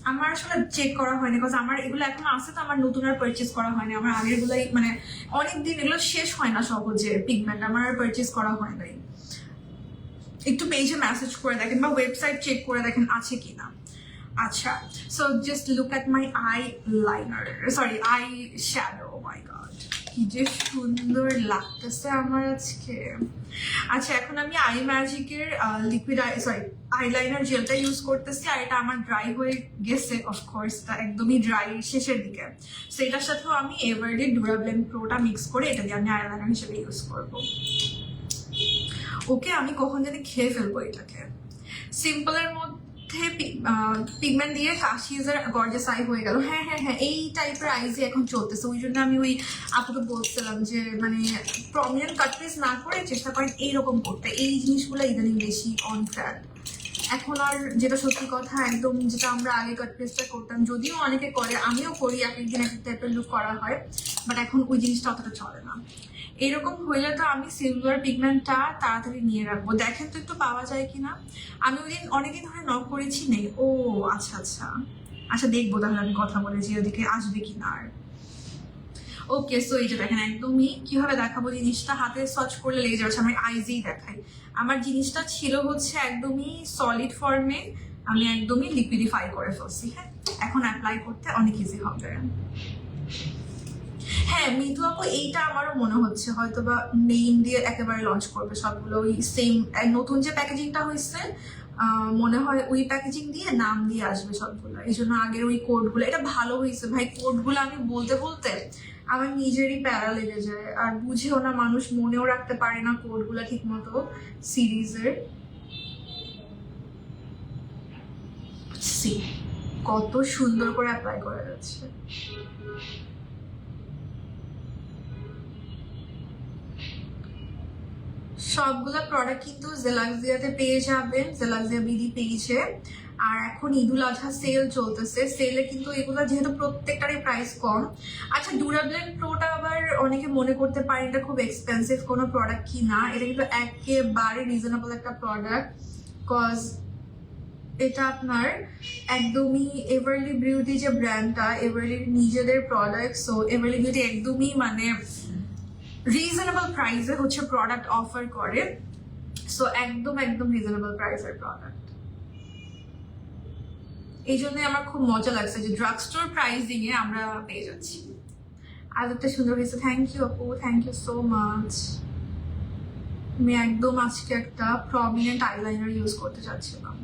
আমার আসলে চেক করা হয়নি, বিকজ আমার এগুলো এখন আছে তো, আমার নতুন আর পারচেস করা হয়নি। আমার আগের গুলাই মানে অনেকদিন এগুলো শেষ হয় না সহজে, পিগমেন্ট আমার আর পারচেস করা হয় নাই। একটু পেজে মেসেজ করে দেখেন বা ওয়েবসাইট চেক করে দেখেন আছে কিনা। আচ্ছা so just look at my I liner, sorry eye shadow, my god কি যে সুন্দর লাগতেছে আমার আজকে। আচ্ছা এখন আমি আই ম্যাজিকের লিকুইড আইলাইনার জেলটা ইউজ করতেছি, আর এটা আমার ড্রাই হয়ে গেছে, অফকোর্স এটা একদমই ড্রাই শেষের দিকে। সো এটার সাথেও আমি এভারলি ডুরা ব্লেন্ড প্রোটা মিক্স করে এটা দিয়ে আমি আইলাইনার হিসেবে ইউজ করবো। ওকে আমি কখন জানি খেয়ে ফেলবো এটাকে। সিম্পলের মধ্যে পিগমেন্ট দিয়ে কাশিজের গর্জিয়াস আই হয়ে গেল। হ্যাঁ হ্যাঁ হ্যাঁ এই টাইপের আইজই এখন চলতেছে, ওই জন্য আমি ওই আপুকে বলছিলাম যে মানে প্রমিনেন্ট কাটপিস না করে চেষ্টা করেন এইরকম করতে, এই জিনিসগুলো ইদানিং বেশি অন ট্র্যাক। এখন আর যেটা সত্যি কথা একদম, যেটা আমরা আগে কাটপিসটা করতাম, যদিও অনেকে করে, আমিও করি, এক একদিন এক টাইপের লুক করা হয়, বাট এখন ওই জিনিসটা অতটা চলে না। এরকম হইলে তো আমি সিলভার পিগমেন্টটা তাড়াতাড়ি নিয়ে রাখবো। দেখেন তো একটু পাওয়া যায় কিনা। আমি ওই দিন অনেকদিন ধরে নক করেছি, নেই। ও আচ্ছা আচ্ছা আচ্ছা দেখবো তাহলে আমি কথা বলেছি ওদিকে আসবে কিনা। আর ওকে সো এই যে দেখেন একদমই কিভাবে দেখাবো জিনিসটা, হাতে সার্চ করলে লেগে যাচ্ছে, আমি আইজেই দেখাই। আমার জিনিসটা ছিল হচ্ছে একদমই সলিড ফর্মে, আমি একদমই লিকুইডিফাই করে ফেলছি। হ্যাঁ এখন অ্যাপ্লাই করতে অনেক ইজি হবে। হ্যাঁ মিতু আপু এইটা আমারও মনে হচ্ছে হয়তো বা নেম দিয়ে একেবারে লঞ্চ করবে সবগুলো, ওই সেম নতুন যে প্যাকেজিংটা হয়েছে মনে হয় ওই প্যাকেজিং দিয়ে নাম দিয়ে আসবে সবগুলো, এই জন্য আগের ওই কোডগুলো। এটা ভালো হয়েছে ভাই, কোডগুলো আমি বলতে বলতে আমার নিজেরই প্যারা লেগে যায়, আর বুঝেও না মানুষ, মনেও রাখতে পারে না কোডগুলো ঠিক মতো সিরিজের। কত সুন্দর করে অ্যাপ্লাই করা যাচ্ছে। সবগুলো প্রোডাক্ট কিন্তু জেলাক্সিয়াতে পেয়ে যাবেন, জেলাক্সিয়া বিডি পেজে। আর এখন ঈদুল আজহা সেল চলতেছে, সেলে কিন্তু এগুলো যেহেতু প্রত্যেকটারই প্রাইস কম। আচ্ছা ডুরাব্লেন্ড প্রোটা আবার অনেকে মনে করতে পারে এটা খুব এক্সপেন্সিভ কোনো প্রোডাক্ট কি না, এটা কিন্তু একেবারে রিজনেবল একটা প্রোডাক্ট, কজ এটা আপনার একদমই এভারলি বিউটি যে ব্র্যান্ডটা, এভারলির নিজেদের প্রোডাক্ট। সো এভারলি বিউটি একদমই মানে রিজনেবল প্রাইসে হচ্ছে প্রোডাক্ট অফার করে, সো একদম একদম রিজনেবল প্রাইসের প্রোডাক্ট। এই জন্যই আমার খুব মজা লাগছে যে ড্রাগ স্টোর প্রাইসিং এ আমরা পেয়ে যাচ্ছি। আরেকটা সুন্দর হয়েছে, থ্যাংক ইউ আপু, থ্যাংক ইউ সো মাচ। আমি একদম আজকে একটা প্রমিনেন্ট আইলাইনার ইউজ করতে চাচ্ছিলাম।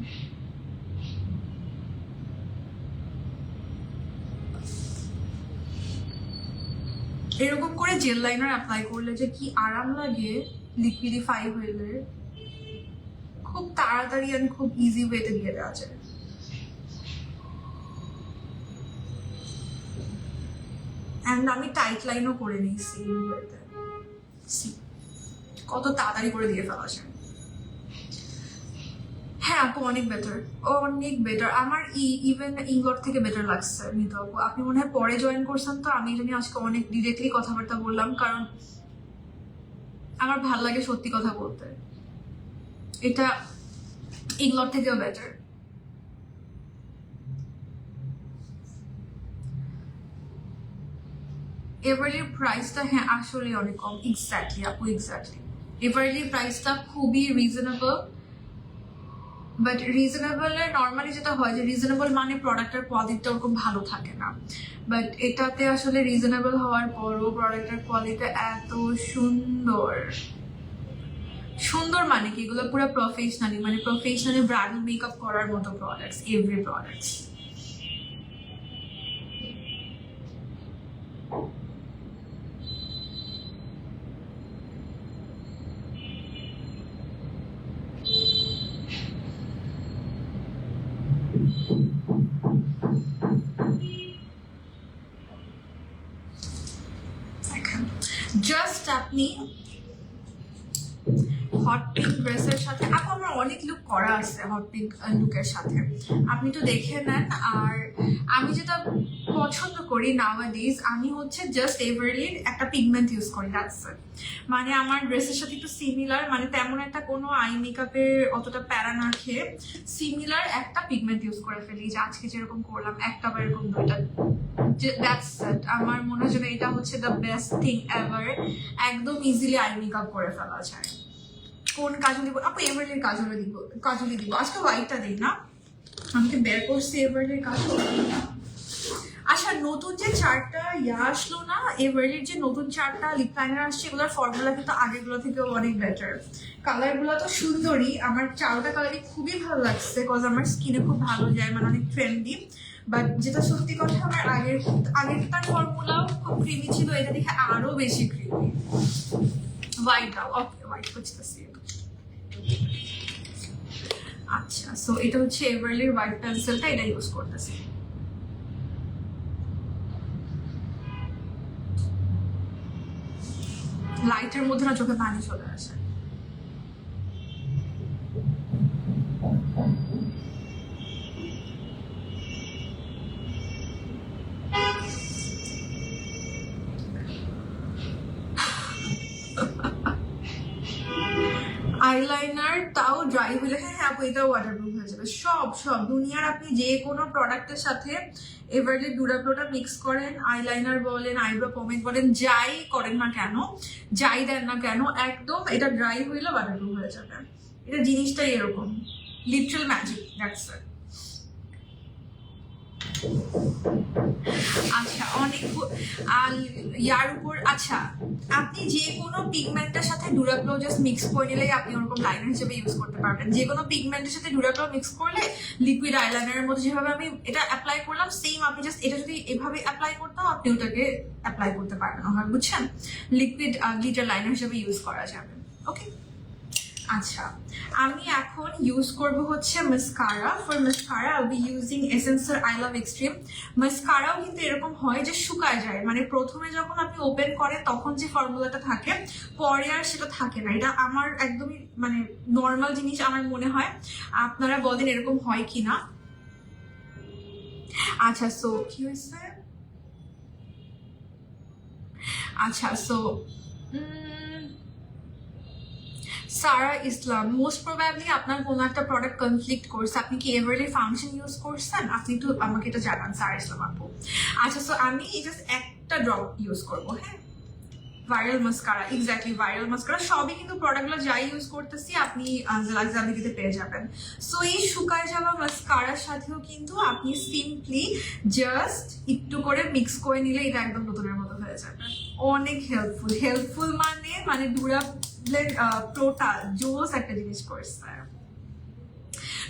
এরকম করে জেল লাইনার অ্যাপ্লাই করলে যে কি আরাম লাগে লিকুইডিফাই হইলে, খুব তাড়াতাড়ি আর খুব ইজি ওয়েতে দিয়ে দেওয়া যায়। অ্যান্ড আমি টাইট লাইনও করে নিয়েছি কত তাড়াতাড়ি করে দিয়ে ফেলা যায়। হ্যাঁ আপু অনেক বেটার, অনেক বেটার। আমার ইভেন ইংলট থেকে বেটার লাগছে নিতু আপু। আপনি মনে হয় পরে জয়েন করছেন, তো আমি এটা নিয়ে আজকে অনেক ডিরেক্টলি কথাবার্তা বললাম, কারণ আমার ভাল লাগে সত্যি কথা বলতে। এটা ইংলট থেকেও বেটার। এভারলির প্রাইসটা হ্যাঁ আসলে অনেক কম। এক্স্যাক্টলি আপু, এক্স্যাক্টলি এভারলির প্রাইসটা খুবই রিজনেবল। বাট রিজনেবলের নর্মালি যেটা হয় যে রিজনেবল মানে প্রোডাক্টের কোয়ালিটিটা ওরকম ভালো থাকে না, বাট এটাতে আসলে রিজনেবল হওয়ার পরও প্রোডাক্টের কোয়ালিটি এত সুন্দর। সুন্দর মানে কি, এগুলো পুরো প্রফেশনালি, মানে প্রফেশনালি ব্রাইডাল মেকআপ করার মতো প্রোডাক্টস, এভরি প্রোডাক্টস। জাস্ট আপনি হট পিঙ্ক ড্রেসের সাথে, আপু আমার অনেক লুক করা আছে হট পিঙ্ক লুকের সাথে, আপনি তো দেখে নেন। আর আমি যেটা পছন্দ করি নাওয়াডেজ, আমি হচ্ছে জাস্ট এভারলির একটা পিগমেন্ট ইউজ করি, দ্যাটস ইট। মানে আমার ড্রেসের সাথে একটু সিমিলার, মানে তেমন একটা কোনো আই মেকআপের অতটা প্যারা না খেয়ে সিমিলার একটা পিগমেন্ট ইউজ করে ফেলি, যে আজকে যেরকম করলাম একটা বা এরকম দুইটা, দ্যাটস ইট। আমার মনে হয় যে এটা হচ্ছে দ্য বেস্ট থিং এভার। একদম ইজিলি আই মেকআপ করে ফেলা যায়। কোন কাজল দিব আপু? এভারলির কাজলে দিব, কাজলই দিব আজকে। হোয়াইটটা দিই না, আমাকে বের করছি এভারলির কাজল। আচ্ছা নতুন যে চারটা আসলো না, এভারলির যে নতুন চারটা লিপ লাইনার আসছে, এগুলোর ফর্মুলা কিন্তু আগেগুলো থেকেও অনেক বেটার। কালারগুলো তো সুন্দরই, আমার চারটা কালারই খুবই ভালো লাগছে, কজ আমার স্কিনে খুব ভালো যায়, মানে অনেক ট্রেন্ডি। বাট যেটা সত্যি কথা, আমার আগেরটার ফর্মুলাও খুব ক্রিমি ছিল, এটা দেখে আরো বেশি ক্রিমি। হোয়াইট দাও, ওকে হোয়াইট করতেছি। আচ্ছা সো এটা হচ্ছে এভারলির হোয়াইট পেন্সিলটা, এটা ইউজ করতেছি। লাইটের মধ্যে না চোখে পানি চলে আসে। আইলাইনার তাও ড্রাই হলে, হ্যাঁ হ্যাঁ আপু এটাও ওয়াটারপ্রুফ হয়ে যাবে। সব সব দুনিয়ার আপনি যে কোনো প্রোডাক্টের সাথে এভারলি ডুরাপ্লোটা মিক্স করেন, আইলাইনার বলেন, আইব্রো পমেড বলেন, যাই করেন না কেন, যাই দেন না কেন, একদম এটা ড্রাই হইলে ওয়াটারপ্রুফ হয়ে যাবে। এটা জিনিসটাই এরকম, লিটারাল ম্যাজিক, দ্যাটস ইট। আচ্ছা অনেক ইয়ার উপর, আচ্ছা আপনি যে কোনো পিগমেন্টের সাথে ডুরাপ্লো জাস্ট মিক্স করে নিলেই আপনি ওরকম লাইনার হিসেবে ইউজ করতে পারবেন। যে কোনো পিগমেন্টের সাথে ডুরাপ্লো মিক্স করলে লিকুইড আইলাইনারের মতো যেভাবে আমি এটা অ্যাপ্লাই করলাম, সেম আপনি জাস্ট এটা যদি এভাবে অ্যাপ্লাই করতাম, আপনি ওটাকে অ্যাপ্লাই করতে পারবেন ওভাবে, বুঝছেন? লিকুইড গ্লিটার লাইনার হিসেবে ইউজ করা যাবে। ওকে আচ্ছা আমি এখন ইউজ করব হচ্ছে mascara. For mascara I will be using এসেন্সের আই লাভ এক্সট্রিম। মাস্কারাও কিন্তু এরকম হয় যে শুকায় যায়, মানে প্রথমে যখন আপনি ওপেন করেন তখন যে ফর্মুলাটা থাকে, পরে আর সেটা থাকে না। এটা আমার একদমই মানে নর্মাল জিনিস আমার মনে হয়, আপনারা বলেন এরকম হয় কি না। আচ্ছা সো কি হয়েছে, আচ্ছা সো সারা ইসলাম, মোস্ট প্রবাবলি আপনার কোনো একটা প্রোডাক্ট কনফ্লিক্ট করছে। আপনি কি এভারলি ফাউন্ডেশন ইউজ করছেন? আপনি একটু আমাকে এটা জানান সারা ইসলাম আপু। আচ্ছা সো আমি জাস্ট একটা ড্রপ ইউজ করবো, হ্যাঁ viral mascara, exactly viral mascara. সবই কিন্তু প্রোডাক্টগুলো যাই ইউজ করতেছি আপনি জালাক্সাবিতে পেয়ে যাবেন। সো এই শুকায় যাওয়া মাস্কারার সাথেও কিন্তু আপনি সিম্পলি জাস্ট একটু করে মিক্স করে নিলে এটা একদম নতুনের মতো হয়ে যাবে। অনেক হেল্পফুল, হেল্পফুল মানে ডুরাপ্লের টোটাল জোস একটা জিনিস করছে।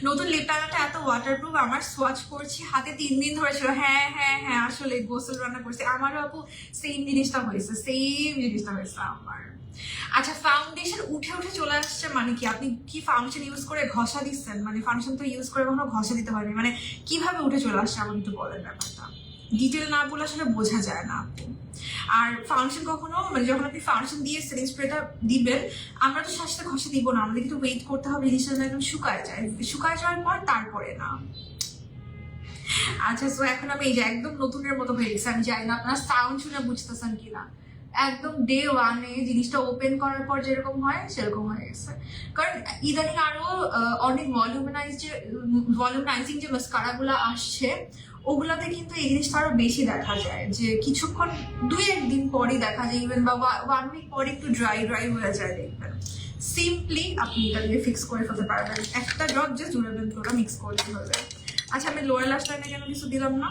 নতুন লিপ লাইনারটা এত ওয়াটারপ্রুফ, আমার সোয়াচ করছি হাতে 3 দিন ধরে ছিল। হ্যাঁ হ্যাঁ হ্যাঁ, আসলে গোসল রান্না করছি। আমারও আপু সেম জিনিসটা হয়েছে আমার। আচ্ছা, ফাউন্ডেশন উঠে উঠে চলে আসছে মানে কি? আপনি কি ফাউন্ডেশন ইউজ করে ঘষা দিচ্ছেন? মানে ফাউন্ডেশন তো ইউজ করে কখনো ঘষা দিতে পারবেন, মানে কিভাবে উঠে চলে আসছে আমাকে একটু বলেন ব্যাপারটা। ডিটেল না বলে আসলে বোঝা যায় না আপু। আর ফাউন্ডেশন কখনো মানে যখন আপনি ফাউন্ডেশন দিয়ে সেটিং স্প্রেটা দিবেন, আমরা তো সাথে সাথে ঘষা দিব না, আমাদের কিন্তু ওয়েট করতে হবে জিনিসটা যেন একদম শুকায় যাওয়ার পর তারপরে না। আচ্ছা, সো এখন আমি এই যে একদম নতুনের মতো হয়ে গেছি। আমি জানি না আপনারা সাউন্ড শুনে বুঝতেছেন কিনা, একদম ডে ওয়ানে জিনিসটা ওপেন করার পর যেরকম হয় সেরকম হয়ে গেছে। কারণ ইদানিং আরো অনেক ভলিউমাইজিং যে মাস্কারাগুলো আসছে, ওগুলাতে কিন্তু এই জিনিসটা আরো বেশি দেখা যায়, যে কিছুক্ষণ 2-1 দিন পরই দেখা যায়, ইভেন বা 1 উইক পরে একটু ড্রাই হয়ে যায় দেখবেন। সিম্পলি আপনি এটা দিয়ে ফিক্স করে ফেলতে পারবেন, একটা drop just durable Flora mix করতে হবে। আচ্ছা, আমি লোয়ার লাশ লাইনে কেন কিছু দিলাম না,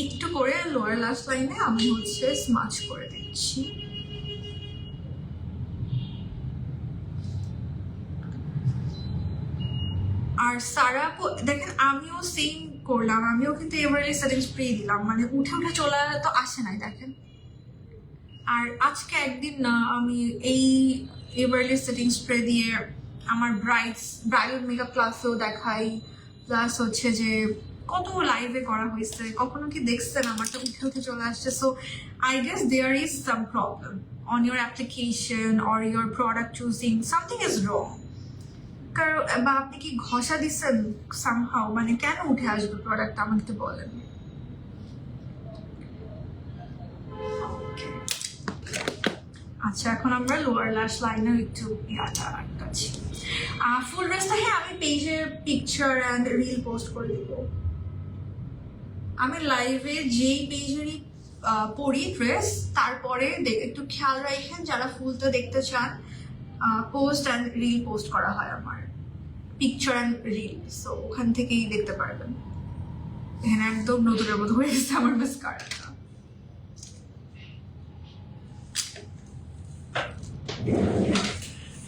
একটু করে লোয়ার লাশ লাইনে আমি হচ্ছে স্মাচ করে দিচ্ছি। আর সারা দেখেন আমিও সেম করলাম, আমিও কিন্তু এভারেলি সেটিং স্প্রে দিলাম, মানে উঠে উঠে চলে তো আসে নাই দেখেন। আর আজকে একদিন না আমি এই এভারেলি সেটিং স্প্রে দিয়ে আমার ব্রাইডাল মেকআপ ক্লাসেও দেখাই, প্লাস হচ্ছে যে কত লাইভে করা হয়েছে, কখনো কি দেখছেন আমারটা উঠে উঠে চলে আসছে। So I guess there is some problem on your application or your product choosing, something is wrong. কারণ বা আপনি কি ঘষা দিচ্ছেন সামহাও, মানে কেন উঠে আসবে প্রোডাক্ট আমাকে একটু বলেন। আচ্ছা, এখন আমরা লোয়ার ল্যাশ লাইনেও একটু ইয়াটা আটকাচ্ছি। ফুল ড্রেসটা হ্যাঁ আমি পেজে পিকচার অ্যান্ড রিল পোস্ট করে দিব। আমি লাইভে যেই পেজেরই পরি ড্রেস, তারপরে একটু খেয়াল রাখেন যারা ফুলটা দেখতে চান, পোস্ট অ্যান্ড রিল পোস্ট করা হয় আমার, পিকচার অ্যান্ড রিল, সো ওখান থেকেই দেখতে পারবেন। এখানে একদম নতুনের মতো হয়ে গেছে আমার মাস্কারাটা।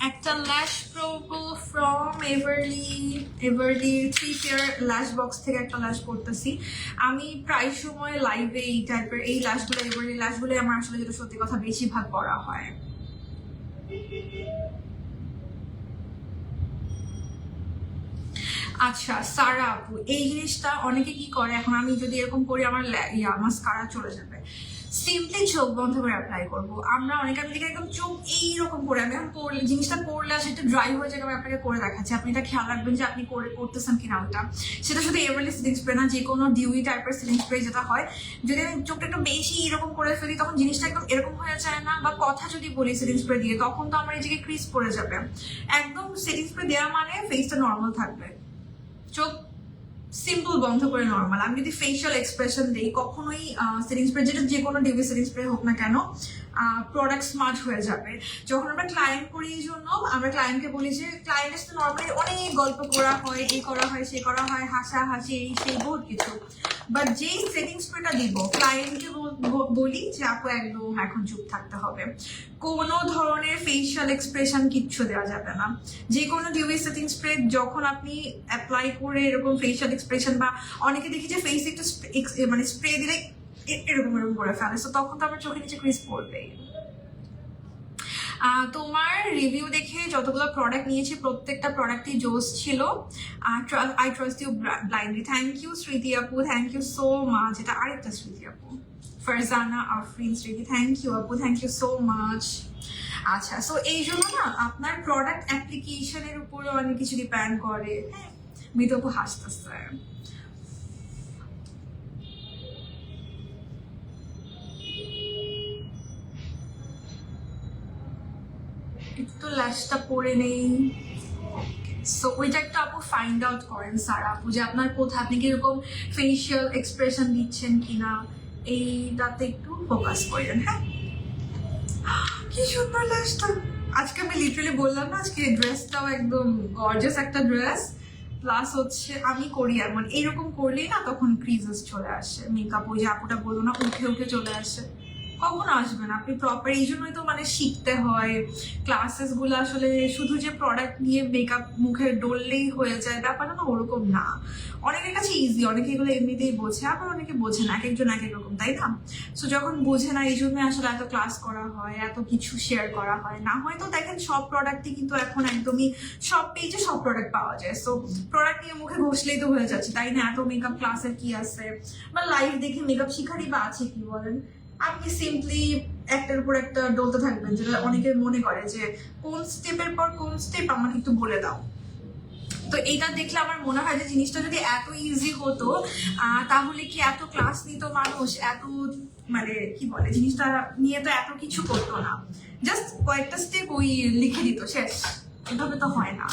একটা ল্যাশ প্রবো ফ্রম এভারলি 3 পেয়ার ল্যাশ বক্স থেকে একটা ল্যাশ করতেছি। আমি প্রায় সময় লাইভে এই টাইপের এই ল্যাশগুলো, এভারলি ল্যাশগুলো আমার আসলে যেটা সত্যি কথা বেশিরভাগ করা হয়। আচ্ছা সারা আপু, এই জিনিসটা অনেকে কি করে, এখন আমি যদি এরকম করি আমার মাস্কারা চলে যাবে, সিম্পলি চোখ বন্ধ করে অ্যাপ্লাই করবো। আমরা অনেকে আমি দেখি একদম চোখ এইরকম করে, আমি এখন করলে জিনিসটা করলে আসলে একটু ড্রাই হয়ে যায়, আমি আপনাকে করে দেখাচ্ছি, আপনি এটা খেয়াল রাখবেন যে আপনি করতেছেন কিনা ওটা। সেটা শুধু এভারলি সেটিং স্প্রে না, যে কোনো ডিউই টাইপের সেটিং স্প্রে যেটা হয়, যদি আমি চোখটা একটু বেশি এরকম করে ফেলি তখন জিনিসটা একদম এরকম হয়ে যায় না। বা কথা যদি বলি সেটিং স্প্রে দিয়ে, তখন তো আমার এই জায়গায় ক্রিজ পড়ে যাবে। একদম সেটিং স্প্রে দেওয়া মানে ফেসটা নর্মাল থাকবে, চোখ সিম্পল বন্ধ করে নর্মাল। আমি যদি ফেশিয়াল এক্সপ্রেশন দিই, কখনোই সেটিং স্প্রে যেটা যে কোনো ডিউই সেটিং স্প্রে হোক না কেন, প্রোডাক্ট স্মার্ট হয়ে যাবে। যখন আমরা ক্লায়েন্ট করি, এই জন্য আমরা ক্লায়েন্টকে বলি যে ক্লায়েন্টের সাথে নর্মালি অনেক গল্প করা হয়, এই করা হয় সে করা হয়, হাসাহাসি এই সেই বহুত কিছু, বাট যেই সেটিং স্প্রেটা দিব ক্লায়েন্টকে বলি যে আপু একদম এখন চুপ থাকতে হবে, কোনো ধরনের ফেশিয়াল এক্সপ্রেশন কিচ্ছু দেওয়া যাবে না। যে কোনো ডিউই সেটিং স্প্রে যখন আপনি অ্যাপ্লাই করে এরকম ফেশিয়াল এক্সপ্রেশন, বা অনেকে দেখি যে ফেসে একটু মানে স্প্রে দিলে এরকম করে ফেলে, তো তখন তো আমার চোখের নিচে ক্রিজ পড়বেই। তোমার রিভিউ দেখে যতগুলো প্রোডাক্ট নিয়েছি প্রত্যেকটা প্রোডাক্টই জোস ছিল। I trust you blindly. Thank you Smriti আপু, থ্যাংক ইউ সো মাচ। এটা আরেকটা স্মৃতি আপু, ফারজানা আফরিন স্মৃতি, থ্যাংক ইউ আপু, থ্যাংক ইউ সো মাচ। আচ্ছা, সো এই জন্য না আপনার প্রোডাক্ট অ্যাপ্লিকেশনের উপরে অনেক কিছু ডিপেন্ড করে। হ্যাঁ, আমি তো হাসতেছে। একটু ল্যাশটা পরে নেই। সো ওইটা একটা আপু ফাইন্ড আউট করেন সারা আপু, যে আপনার কোথায় আপনি কিরকম ফেশিয়াল এক্সপ্রেশন দিচ্ছেন কিনা, এইটাতে একটু ফোকাস করেন। হ্যাঁ, কি সুন্দর ল্যাশটা। আজকে আমি লিটারালি বললাম না, আজকে ড্রেসটাও একদম গর্জিয়াস একটা ড্রেস, প্লাস হচ্ছে আমি করি এমন এইরকম করলেই না তখন ক্রিজেস চলে আসে, মেকআপ ওই যে আপুটা বললো না উঠে উঠে চলে আসে, কখনো আসবে না। আপনি প্রপার, এই জন্যই তো মানে শিখতে হয় ক্লাসেস গুলো। আসলে শুধু যে প্রোডাক্ট নিয়ে মেকআপ মুখে ডললেই হয়ে যায় ব্যাপারটা না ওরকম না। অনেকের কাছে ইজি, অনেকে এগুলো এমনিতেই বোঝে, আবার অনেকে বোঝে না, এক একজন এক এক রকম, তাই না? সো যখন বোঝে না এই জন্য আসলে এত ক্লাস করা হয়, এত কিছু শেয়ার করা হয় না। হয়তো দেখেন সব প্রোডাক্টই কিন্তু এখন একদমই সব পেজে সব প্রোডাক্ট পাওয়া যায়। সো প্রোডাক্ট নিয়ে মুখে ঘষলেই তো হয়ে যাচ্ছে, তাই না? এত মেকআপ ক্লাসের কি আছে বা লাইভ দেখে মেকআপ শিখারই বা আছে কি বলেন? আপনি সিম্পলি একটার উপর একটা ডলতে থাকবেন, যেটা অনেকে মনে করে যে কোন স্টেপের পর কোন স্টেপ আমাকে একটু বলে দাও। তো এটা দেখলে আমার মনে হয় যে জিনিসটা যদি এত ইজি হতো তাহলে কি এত ক্লাস নিত মানুষ, এত মানে কি বলে জিনিসটা নিয়ে তো এত কিছু করতো না। জাস্ট কয়েকটা স্টেপ ওই লিখে দিত, শেষ। এভাবে তো হয় না।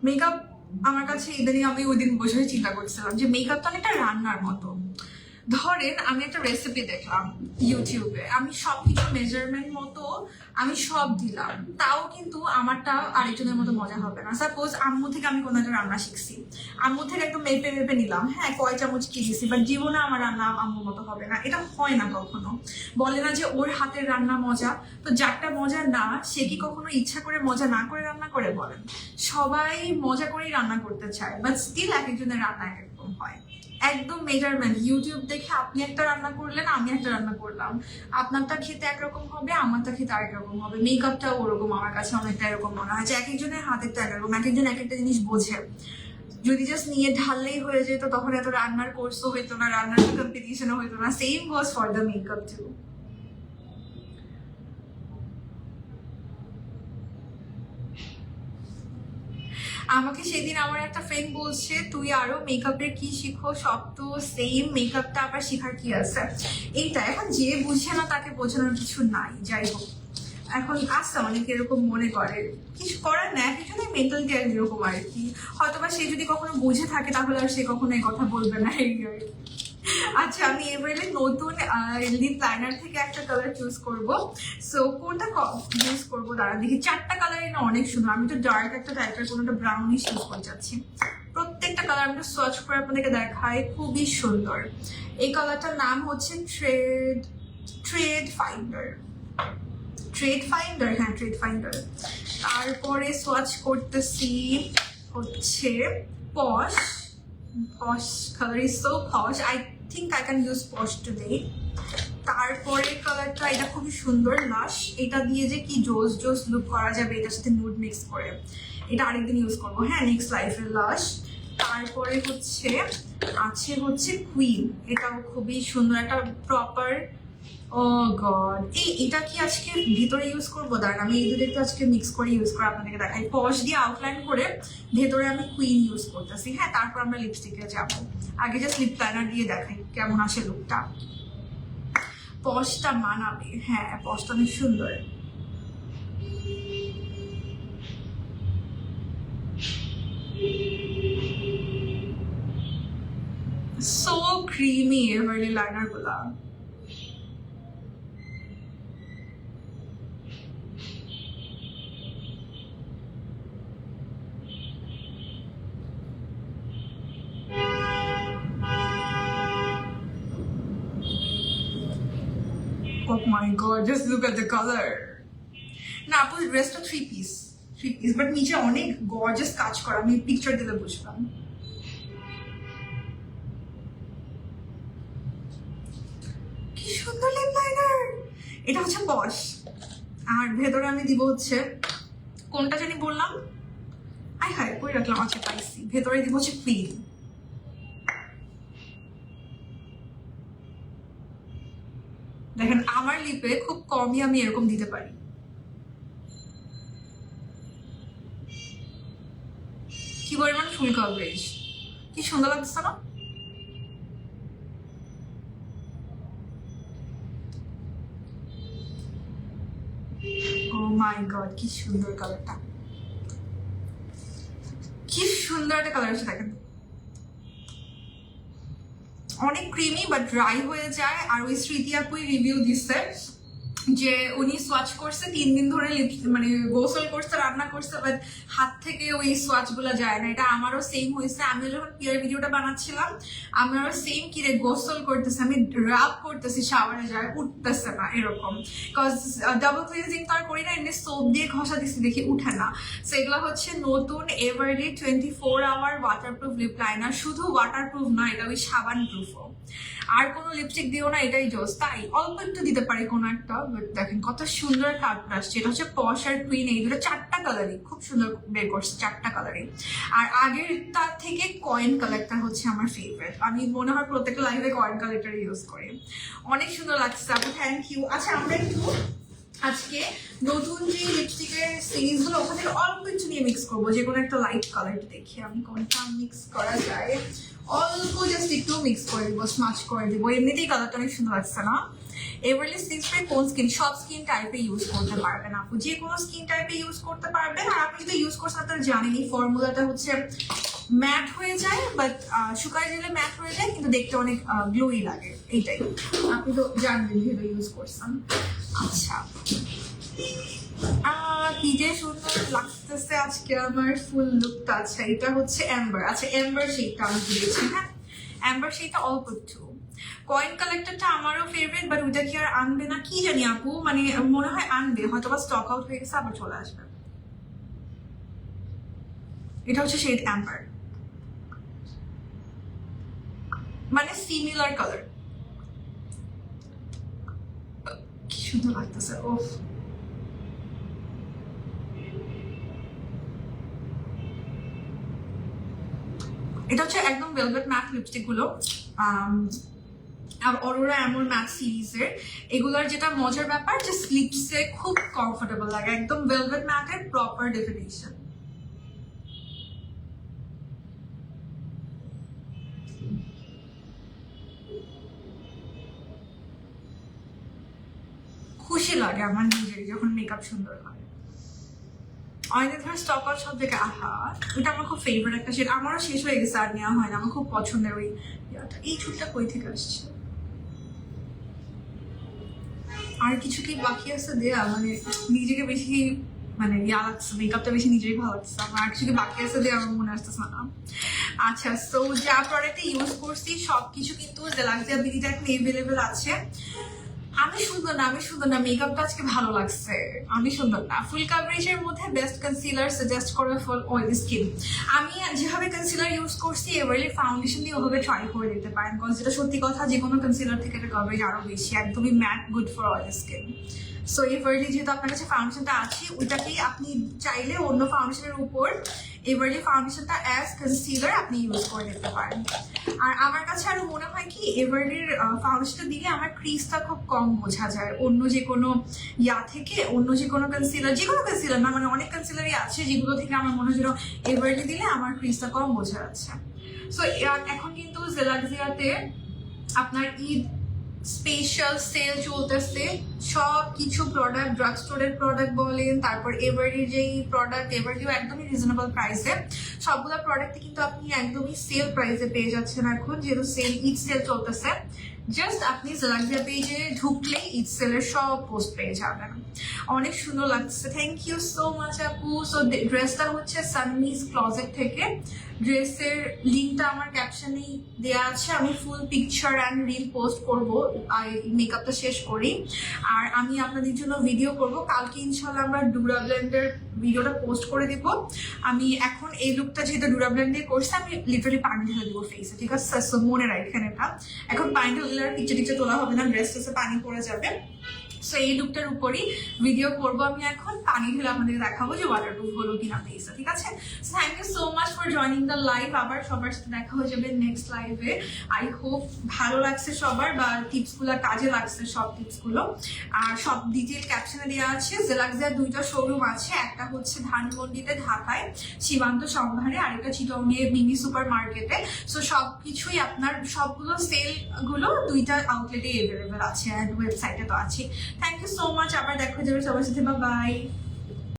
মেকআপ আমার কাছে ইদানিং, আমি ওই দিন বসে চিন্তা করছিলাম যে মেকআপ তো অনেকটা রান্নার মতো। ধরেন আমি একটা রেসিপি দেখলাম ইউটিউবে, আমি সবকিছু মেজারমেন্ট মতো আমি সব দিলাম, তাও কিন্তু আমারটা আরেকজনের মতো মজা হবে না। সাপোজ আম্মু থেকে আমি কোনো একটা রান্না শিখছি, আম্মু থেকে একদম মেপে মেপে নিলাম, হ্যাঁ কয় চামচ কি দিছি, বাট জীবনে আমার রান্না আম্মুর মতো হবে না। এটা হয় না কখনো। বলে না যে ওর হাতের রান্না মজা? তো যারটা মজা না, সে কি কখনো ইচ্ছা করে মজা না করে রান্না করে? বলেন। সবাই মজা করেই রান্না করতে চায়, বাট স্টিল এক একজনের রান্না এক রকম হয়। একদম মেজারমেন্ট। ইউটিউব দেখে আপনি একটা রান্না করলেন, আমি একটা রান্না করলাম, আপনারটা খেতে একরকম হবে, আমারটা খেতে আরেক রকম হবে। মেকআপটাও ওরকম আমার কাছে অনেকটা এরকম মনে হয় যে এক একজনের হাতেরটা একরকম, এক একজন এক একটা জিনিস বোঝে। যদি জাস্ট নিয়ে ঢাললেই হয়ে যেত তখন এত রান্নার কোর্সও হইতো না, রান্নার কম্পিটিশনও হইতো না। Same goes for the makeup too. আমাকে সেদিন আমার একটা ফ্রেন্ড বলছে তুই আরো মেকআপের কি শিখো, সব তো সেম, মেকআপটা আবার শেখার কি আছে? এইটা এখন যে বুঝে না তাকে বোঝানোর কিছু নাই। যাই হোক, এখন আসছে অনেকে এরকম মনে করে, কিছু করার না, একজনের মেন্টালিটি এরকম আর কি। হয়তোবা সে যদি কখনো বুঝে থাকে তাহলে আর সে কখনো এই কথা বলবে না, এই আর কি। আচ্ছা, আমি এবারে নতুন লিপ লাইনার থেকে একটা কালার চুজ করব। সো কোনটা ইউজ করবো দাঁড়া দেখি। চারটা কালারই না অনেক সুন্দর। আমি তো ডার্ক একটা টাইপের কোনোটা ব্রাউনিশ ইউজ করতে চাচ্ছি। প্রত্যেকটা কালার আমি সোয়াচ করে আপনাদেরকে দেখাই, খুবই সুন্দর। এই কালারটার নাম হচ্ছে ট্রেড ফাইন্ডার। ট্রেড ফাইন্ডার, হ্যাঁ ট্রেড ফাইন্ডার। তারপরে সোয়াচ করতেছি হচ্ছে posh. Posh colour is so posh, I think I can use posh today. তারপরে কালারটা এটা খুবই সুন্দর, লাশ। এটা দিয়ে যে কি জোস জোস লুক করা যাবে এটার সাথে নুড মিক্স করে, এটা আরেকদিন ইউজ করবো, হ্যাঁ নেক্সট লাইফের লাশ। তারপরে হচ্ছে কুইন, এটাও খুবই সুন্দর, একটা প্রপার। ও গড, এটা কি আজকে ভেতরে ইউজ করবো? দাঁড়ান আমি এই দুটো আজকে মিক্স করে ইউজ করে আপনাদেরকে দেখাই। পশ দিয়ে আউটলাইন করে ভেতরে আমি কুইন ইউজ করতেছি, হ্যাঁ। তারপর আমরা লিপস্টিকে যাবো। আগে জাস্ট লিপ লাইনার দিয়ে দেখাই কেমন আসে লুকটা। পশটা মানাবে, হ্যাঁ পশটা অনেক সুন্দর। সো ক্রিমি এভারলি লাইনার গুলা। Oh my god, just look at the color. না আপু, ড্রেসটা থ্রি পিস, বাট নিচে অনেক গর্জাস কাজ করা, আমি পিকচার দিলে বুঝলাম। কি সুন্দর লিপ লাইনার। এটা হচ্ছে পশ, আর ভেতরে আমি দিব হচ্ছে কোনটা জানি বললাম, আই হাই কই রাখলাম, আচ্ছা পাইছি। ভেতরে দিব হচ্ছে ক্রিম। দেখেন আমার লিপে খুব কমই আমি এরকম দিতে পারি। কি পরিমাণ ফুল কভারেজ, কি সুন্দর লাগছে না? ও মাই গড, কি সুন্দর কালারটা, কি সুন্দর একটা কালার আছে। দেখেন অনেক ক্রিমি বাট ড্রাই হয়ে যায়। আর ওই স্মৃতি আপুই রিভিউ দিচ্ছে যে উনি সোয়াচ করছে 3 দিন ধরে মানে গোসল করছে, রান্না করছে, বাট হাত থেকে ওই সোয়াচ গুলা যায় না। এটা আমারও সেম হয়েছে। আমি যখন পিয়ার ভিডিওটা বানাচ্ছিলাম আমারও সেম, কিরে গোসল করতেছে, আমি রাব করতেছি শাওয়ারে যায়, উঠতেছে না এরকম, বিকজ ডাবল ক্লিনজিং তো আর করি না, এমনি সোপ দিয়ে ঘষা দিচ্ছি দেখি উঠে না। সো এগুলো হচ্ছে নতুন এভারলি 24 আওয়ার ওয়াটারপ্রুফ লিপ লাইনার। শুধু ওয়াটারপ্রুফ না, এটা ওই সাবান প্রুফও। আর কোনো লিপস্টিক দিও না, এটাই জোস। তাই অল্প একটু দিতে পারি কোনো একটা, বাট দেখেন কত সুন্দর কালার আসছে। এটা হচ্ছে পশ আর কুইন, এই দুটো 4টা কালারই খুব সুন্দর বের করছে, 4টা কালারই। আর আগের তার থেকে কয়েন কালারটা হচ্ছে আমার ফেভারিট। আমি মনে হয় প্রত্যেকটা লাইভে কয়েন কালারটা ইউজ করি, অনেক সুন্দর লাগছে আপু, থ্যাংক ইউ। আচ্ছা আমরা একটু আজকে নতুন যে লিপস্টিকের সিরিজ গুলো ওখানে অল্প কিছু নিয়ে মিক্স করবো, যে কোনো একটা লাইট কালার দেখি আমি কোনটা মিক্স করা যায়। অল্প জাস্ট একটু মিক্স করে দিব, স্মাচ করে দিব, এমনিতেই কালারটা অনেক সুন্দর লাগছে না। এভারলি স্কিন স্প্রে কোন স্কিন, সব স্কিন টাইপে ইউজ করতে পারবেন আপু, যে কোনো স্কিন টাইপে ইউজ করতে পারবেন। আর আপনি যদি ইউজ করছেন আপনারা জানেন এই ফর্মুলাটা হচ্ছে ম্যাট হয়ে যায়, বাট শুকায় গেলে ম্যাট হয়ে যায়, কিন্তু দেখতে অনেক গ্লোই লাগে, এইটাই আপনি তো জানবেন যেহেতু ইউজ করছেন। আচ্ছা কি যে সুন্দর লাগতেছে আজকে আমার ফুল লুকটা। আচ্ছা এটা হচ্ছে এম্বার। আচ্ছা এম্বার শেডটা আমি দিয়েছি, হ্যাঁ এম্বার শেডটা অল্প একটু। কয়েন কালেক্টরটা আমারও ফেভারিট, বাট ওইটা কি আর আনবে না কি জানি আপু, মানে মনে হয় আনবে, হয়তো বা স্টক আউট হয়ে গেছে, আবার চলে আসবে। এটা হচ্ছে শেড এম্বার, মানে সিমিলার কালার। কি সুন্দর লাগতেছে, ওফ। এটা হচ্ছে একদম ভেলভেট ম্যাট লিপস্টিক গুলো, আর অরোরা এমন ম্যাট সিরিজের। এগুলোর যেটা মজার ব্যাপার যে স্লিপসে খুব কমফোর্টেবল লাগে, একদম ভেলভেট ম্যাটের প্রপার ডেফিনিশন। খুশি লাগে আমার নিজের যখন মেকআপ সুন্দর হয়। অনেকদিন ধরে স্টক আউট সব থেকে, আহা এটা আমার খুব ফেভারিট একটা শেড, আমারও শেষ হয়ে গেছে আর নেওয়া হয় না, আমার খুব পছন্দের ওই ইয়াটা। এই ছুটটা কই থেকে আসছে? আর কিছু কি বাকি আছে দেয়া, মানে নিজেকে বেশি মানে ইয়া লাগছে, মেকআপটা বেশি নিজেই ভালো লাগছে আমার। আর কিছু কি বাকি আছে দেয়া আমার মনে আসতেছে না। আচ্ছা সো যা প্রোডাক্টে ইউজ করছি সবকিছু কিন্তু জেলাক্সিয়া বিউটিতে এখন এভেলেবেল আছে। আমি সুন্দর না মেকআপটা আজকে ভালো লাগছে, আমি সুন্দর না। ফুল কাভারেজের মধ্যে বেস্ট কনসিলার সাজেস্ট করবে ফর অয়েলি স্কিন। আমি যেভাবে কনসিলার ইউজ করছি এভারলি ফাউন্ডেশন দিয়ে ওভাবে ট্রাই করে দিতে পারেন, কারণ যেটা সত্যি কথা যে কোনো কনসিলার থেকে এটা কভারেজ আরো বেশি, একদমই matte, good for oily skin. So Everly যেহেতু আপনার কাছে ফাউন্ডেশনটা আছে, ওইটাকেই আপনি চাইলে অন্য ফাউন্ডেশনের উপর এভারলি ফাউন্ডেশনটা অ্যাজ কনসিলার আপনি ইউজ করে নিতে পারেন। আর আমার কাছে আরো মনে হয় কি এভারলির ফাউন্ডেশনটা দিলে আমার ক্রিজটা খুব কম বোঝা যায় অন্য যে কোনো ইয়া থেকে, অন্য যে কোনো কনসিলার, যে কোনো কনসিলার না, মানে অনেক কনসিলারই আছে যেগুলো থেকে আমার মনে হয় এভারলি দিলে আমার ক্রিজটা কম বোঝা যাচ্ছে। সো এখন কিন্তু জেলাক্সিয়াতে আপনার ঈদ স্পেশাল সেল চলতেছে, সব কিছু প্রোডাক্ট, ড্রাগ স্টোরের প্রোডাক্ট বলেন, তারপর এভারলি যেই প্রোডাক্ট, এভারলিও একদমই রিজনেবল প্রাইসে। সবগুলো প্রোডাক্টে কিন্তু আপনি একদমই সেল প্রাইসে পেয়ে যাচ্ছেন এখন, যেহেতু সেল ঈদ সেল চলতেছে। জাস্ট আপনি জেলাক্সিয়া পেজে ঢুকলেই ঈদ সেলের সব পোস্ট পেয়ে যাবেন। অনেক সুন্দর লাগছে, থ্যাংক ইউ সো মাচ আপু। সো ড্রেসটা হচ্ছে সানমিস ক্লজেট থেকে, ড্রেসের লিঙ্কটা আমার ক্যাপশনেই দেওয়া আছে। আমি ফুল পিকচার অ্যান্ড রিল পোস্ট করবো মেকআপটা শেষ করি, আর আমি আপনাদের জন্য ভিডিও করব কালকে ইনশাল্লাহ। আমরা ডুরা ব্লেন্ডের ভিডিওটা পোস্ট করে দিব। আমি এখন এই লুকটা যেহেতু ডুরা ব্লেন্ড দিয়ে করছি, আমি লিটারালি পানি ঢেলে দিব ফেসে, ঠিক আছে? সো মনে রাখেন এটা, এখন পানি ঢেলে আর পিকচার টিকচার তোলা হবে না, ড্রেস টেসে পানি পড়ে যাবে। সো এই লুকটার উপরই ভিডিও করবো আমি এখন, পানি ঢেলে আপনাদের দেখাবো যে ওয়াটারপ্রুফ হলো কিনা ফেসে, ঠিক আছে? So thank you so much for joining the live. আবার সবার সাথে দেখা হয়ে যাবে নেক্সট লাইভে। আই হোপ ভালো লাগছে সবার, বা টিপসগুলো কাজে লাগছে সব টিপসগুলো। আর সব ডিটেল ক্যাপশনে দেওয়া আছে। জেলাক্সিয়ার 2টা শোরুম আছে, একটা হচ্ছে ধানমন্ডিতে ঢাকায় সীমান্ত সম্ভারে, আর একটা চিটংয়ে মিনি সুপার মার্কেটে। সো সবকিছুই আপনার সবগুলো সেল গুলো 2টা আউটলেটে এভেলেবেল আছে, অ্যান্ড ওয়েবসাইটে তো আছে। থ্যাংক ইউ সো মাচ, আবার দেখা যাবে সবার সাথে, বাই বাই।